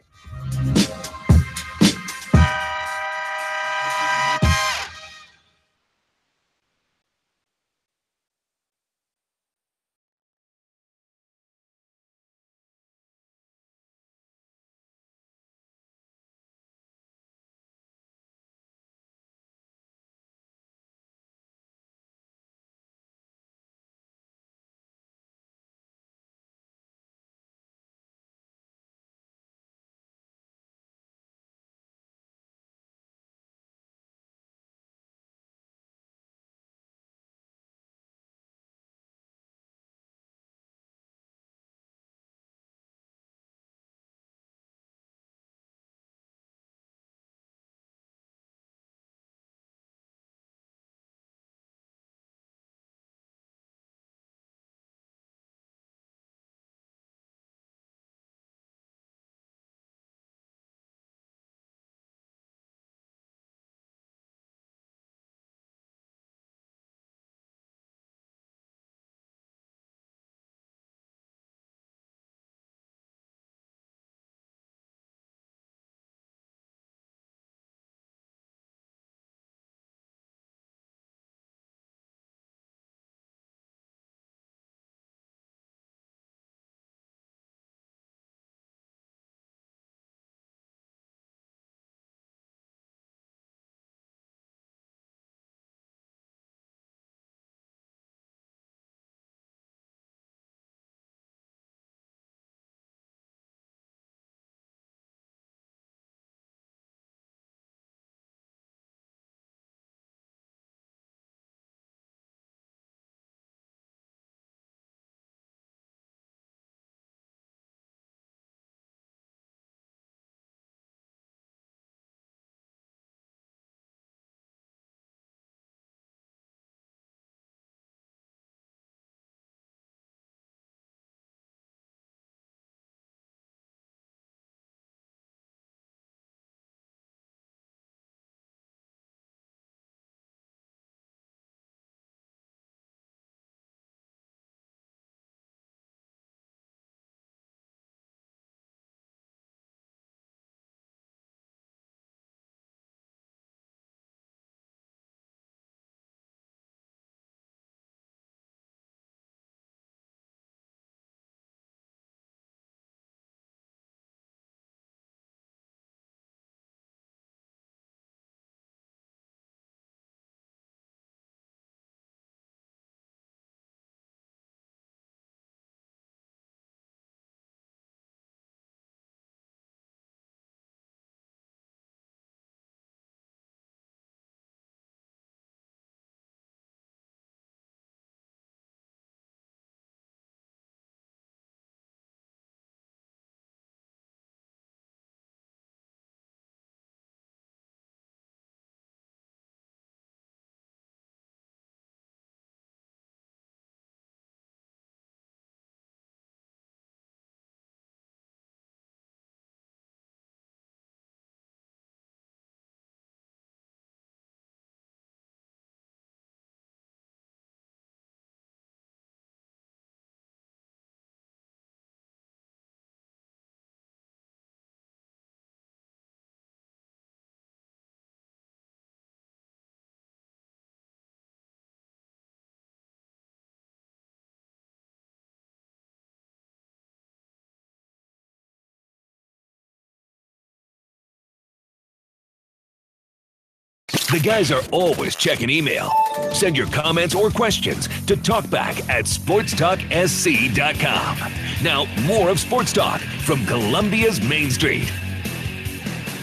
The guys are always checking email. Send your comments or questions to talkback@sportstalksc.com. Now, more of Sports Talk from Columbia's Main Street.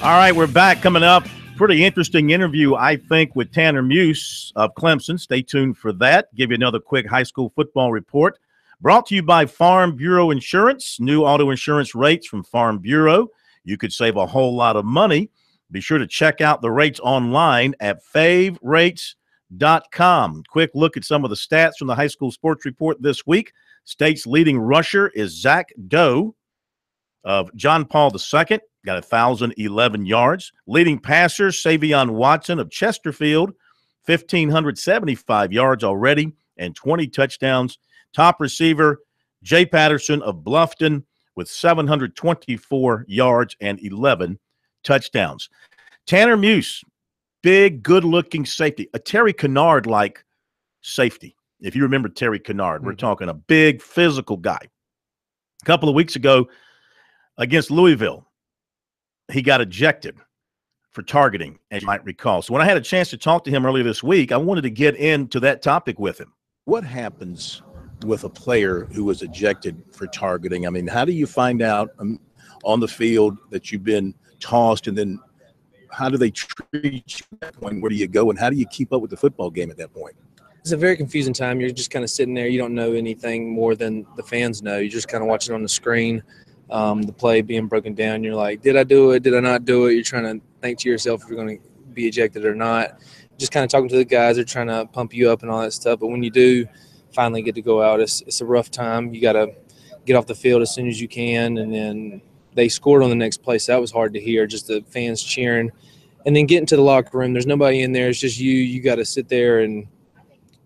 All right, we're back. Coming up, pretty interesting interview, I think, with Tanner Muse of Clemson. Stay tuned for that. Give you another quick high school football report. Brought to you by Farm Bureau Insurance. New auto insurance rates from Farm Bureau. You could save a whole lot of money. Be sure to check out the rates online at favrates.com. Quick look at some of the stats from the high school sports report this week. State's leading rusher is Zach Doe of John Paul II, got 1,011 yards. Leading passer, Savion Watson of Chesterfield, 1,575 yards already and 20 touchdowns. Top receiver, Jay Patterson of Bluffton with 724 yards and 11 touchdowns. Tanner Muse, big, good-looking safety. A Terry Kennard-like safety. If you remember Terry Kennard, we're talking a big, physical guy. A couple of weeks ago against Louisville, he got ejected for targeting, as you might recall. So when I had a chance to talk to him earlier this week, I wanted to get into that topic with him. What happens with a player who was ejected for targeting? I mean, how do you find out on the field that you've been tossed, and then how do they treat you at that point? Where do you go, and how do you keep up with the football game at that point? It's a very confusing time. You're just kind of sitting there. You don't know anything more than the fans know. You're just kind of watching on the screen, the play being broken down. You're like, did I do it? Did I not do it? You're trying to think to yourself if you're going to be ejected or not. Just kind of talking to the guys. They're trying to pump you up and all that stuff. But when you do finally get to go out, it's a rough time. You got to get off the field as soon as you can. And then they scored on the next play, so that was hard to hear, just the fans cheering. And then getting to the locker room, there's nobody in there. It's just you. You got to sit there and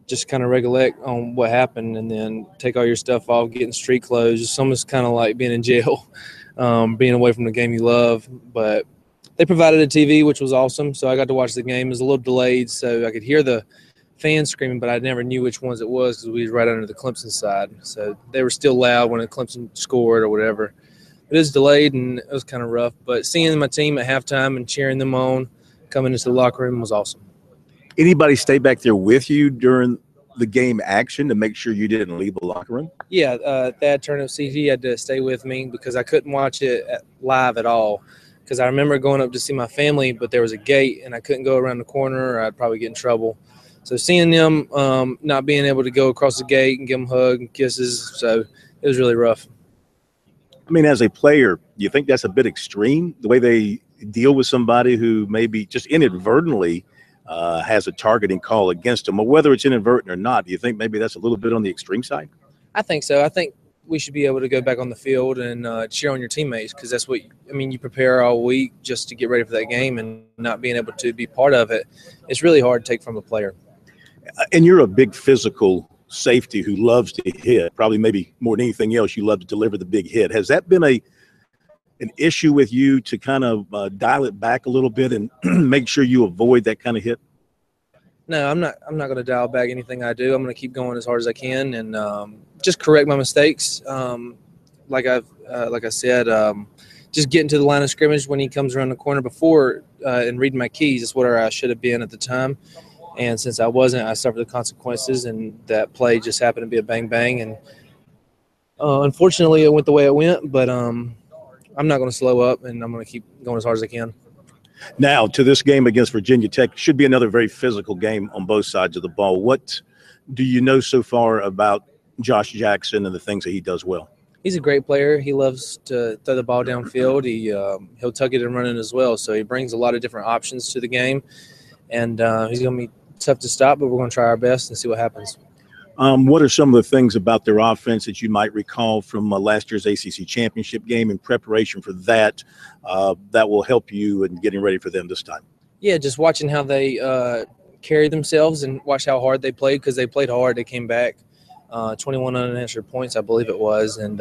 just kind of recollect on what happened, and then take all your stuff off, get in street clothes. It's almost kind of like being in jail, being away from the game you love. But they provided a TV, which was awesome, so I got to watch the game. It was a little delayed, so I could hear the fans screaming, but I never knew which ones it was because we was right under the Clemson side. So they were still loud when the Clemson scored or whatever. It was delayed, and it was kind of rough. But seeing my team at halftime and cheering them on, coming into the locker room was awesome. Anybody stay back there with you during the game action to make sure you didn't leave the locker room? Yeah, Thad Turnip CG had to stay with me because I couldn't watch it live at all. Because I remember going up to see my family, but there was a gate, and I couldn't go around the corner or I'd probably get in trouble. So seeing them not being able to go across the gate and give them hugs and kisses, so it was really rough. I mean, as a player, do you think that's a bit extreme, the way they deal with somebody who maybe just inadvertently has a targeting call against them, or whether it's inadvertent or not? Do you think maybe that's a little bit on the extreme side? I think so. I think we should be able to go back on the field and cheer on your teammates, because that's what – I mean, you prepare all week just to get ready for that game, and not being able to be part of it, it's really hard to take from a player. And you're a big physical safety who loves to hit, probably maybe more than anything else, you love to deliver the big hit. Has that been an issue with you to kind of dial it back a little bit and make sure you avoid that kind of hit? No, I'm not going to dial back anything I do. I'm going to keep going as hard as I can and just correct my mistakes. Like I said, just getting to the line of scrimmage when he comes around the corner before and reading my keys is where I should have been at the time. And since I wasn't, I suffered the consequences, and that play just happened to be a bang-bang. And unfortunately, it went the way it went, but I'm not going to slow up, and I'm going to keep going as hard as I can. Now, to this game against Virginia Tech, should be another very physical game on both sides of the ball. What do you know so far about Josh Jackson and the things that he does well? He's a great player. He loves to throw the ball downfield. He'll tuck it and run it as well. So he brings a lot of different options to the game, and he's going to be tough to stop, but we're going to try our best and see what happens. What are some of the things about their offense that you might recall from last year's ACC championship game in preparation for that that will help you in getting ready for them this time? Yeah, just watching how they carry themselves and watch how hard they played, because they played hard. They came back 21 unanswered points, I believe it was, and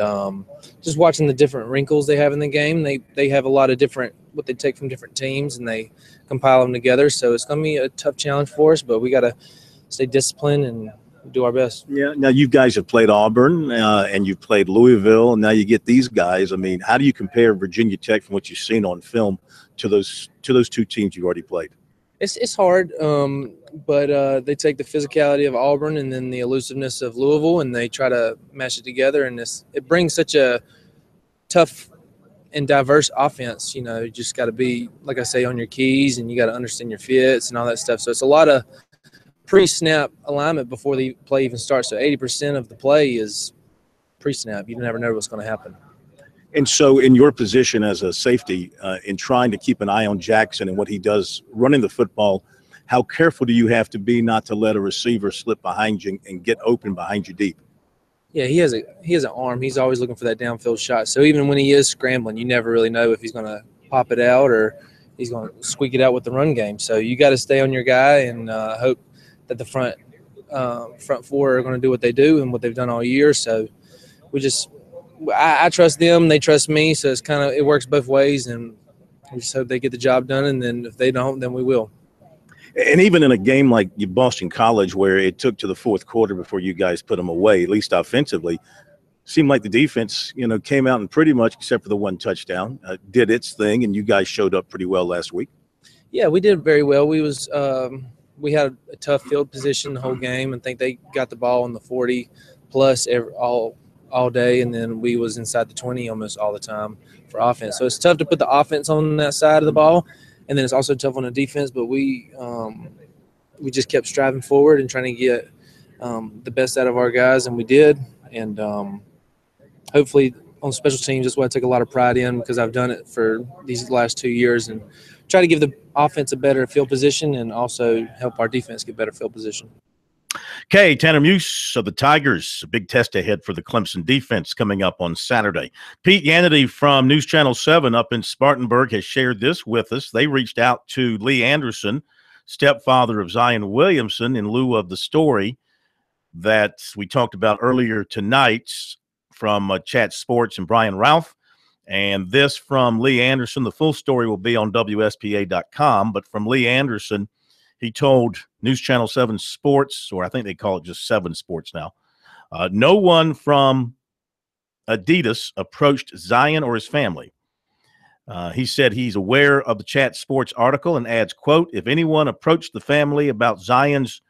just watching the different wrinkles they have in the game. They have a lot of different – what they take from different teams, and they compile them together. So it's going to be a tough challenge for us, but we got to stay disciplined and do our best. Yeah. Now you guys have played Auburn and you've played Louisville, and now you get these guys. I mean, how do you compare Virginia Tech from what you've seen on film to those two teams you've already played? It's hard, but they take the physicality of Auburn and then the elusiveness of Louisville, and they try to mash it together. And it brings such a tough and diverse offense. You just got to be, like I say, on your keys, and you got to understand your fits and all that stuff. So it's a lot of pre-snap alignment before the play even starts. So 80% of the play is pre-snap. You never know what's going to happen. And so in your position as a safety, in trying to keep an eye on Jackson and what he does running the football, how careful do you have to be not to let a receiver slip behind you and get open behind you deep? Yeah, he has an arm. He's always looking for that downfield shot. So even when he is scrambling, you never really know if he's going to pop it out or he's going to squeak it out with the run game. So you got to stay on your guy and hope that the front four are going to do what they do and what they've done all year. So I trust them, they trust me, so it works both ways, and we just hope they get the job done, and then if they don't, then we will. And even in a game like Boston College, where it took to the fourth quarter before you guys put them away, at least offensively, seemed like the defense, came out and pretty much, except for the one touchdown, did its thing, and you guys showed up pretty well last week. Yeah, we did very well. We had a tough field position the whole game, and think they got the ball on the 40 plus all day, and then we was inside the 20 almost all the time for offense. So it's tough to put the offense on that side of the ball, and then it's also tough on the defense. But we just kept striving forward and trying to get the best out of our guys, and we did. And hopefully on special teams, that's what I take a lot of pride in, because I've done it for these last 2 years, and try to give the offense a better field position and also help our defense get better field position. Okay, Tanner Muse of the Tigers, a big test ahead for the Clemson defense coming up on Saturday. Pete Yannity from News Channel 7 up in Spartanburg has shared this with us. They reached out to Lee Anderson, stepfather of Zion Williamson, in lieu of the story that we talked about earlier tonight from Chat Sports and Brian Ralph. And this from Lee Anderson. The full story will be on WSPA.com, but from Lee Anderson, he told News Channel 7 Sports, or I think they call it just 7 Sports now, no one from Adidas approached Zion or his family. He said he's aware of the Chat Sports article and adds, quote, if anyone approached the family without Zion's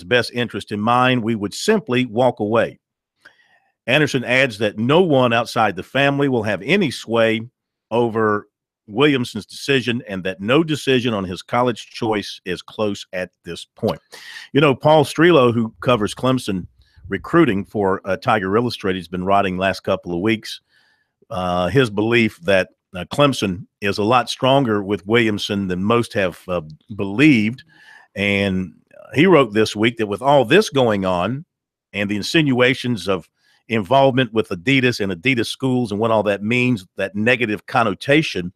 best interest in mind, we would simply walk away. Anderson adds that no one outside the family will have any sway over Williamson's decision, and that no decision on his college choice is close at this point. Paul Strelo, who covers Clemson recruiting for Tiger Illustrated, has been writing last couple of weeks his belief that Clemson is a lot stronger with Williamson than most have believed. And he wrote this week that with all this going on and the insinuations of involvement with Adidas and Adidas schools and what all that means, that negative connotation,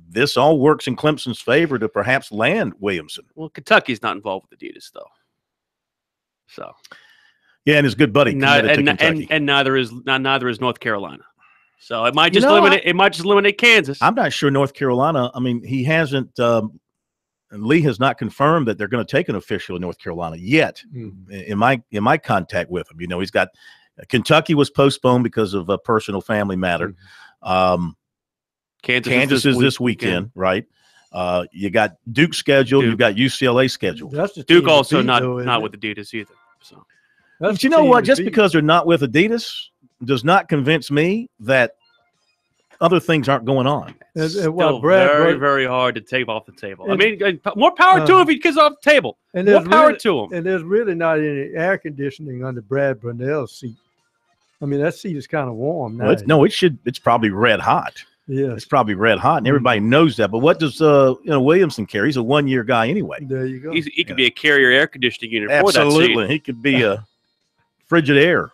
this all works in Clemson's favor to perhaps land Williamson. Well, Kentucky's not involved with Adidas, though. So, yeah, and his good buddy neither is North Carolina. So it might just eliminate Kansas. I'm not sure North Carolina. I mean, he hasn't. Lee has not confirmed that they're going to take an official in North Carolina yet. In my contact with him, he's got Kentucky was postponed because of a personal family matter. Kansas is this weekend, right? You got Duke scheduled. You've got UCLA scheduled. Duke also not with Adidas either. So, but you know what? Just because they're not with Adidas does not convince me that other things aren't going on. It's still very, very hard to take off the table. I mean, more power to him if he gets off the table. And more power to him. And there's really not any air conditioning under Brad Brunell's seat. I mean, that seat is kind of warm now. It's probably red hot. Yeah, it's probably red hot, and everybody knows that. But what does Williamson care? He's a 1-year guy anyway. There you go. He could be a carrier air conditioning unit. Absolutely, for that seat. He could be a frigid air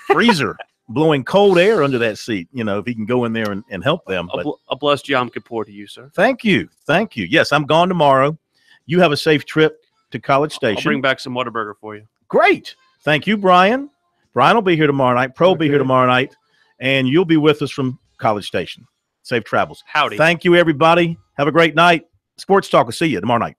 freezer blowing cold air under that seat. If he can go in there and help them. A blessed Yom Kippur to you, sir. Thank you. Yes, I'm gone tomorrow. You have a safe trip to College Station. I'll bring back some Whataburger for you. Great. Thank you, Brian. Brian will be here tomorrow night. Pro will be here tomorrow night, and you'll be with us from College Station. Safe travels. Howdy. Thank you, everybody. Have a great night. Sports Talk will see you tomorrow night.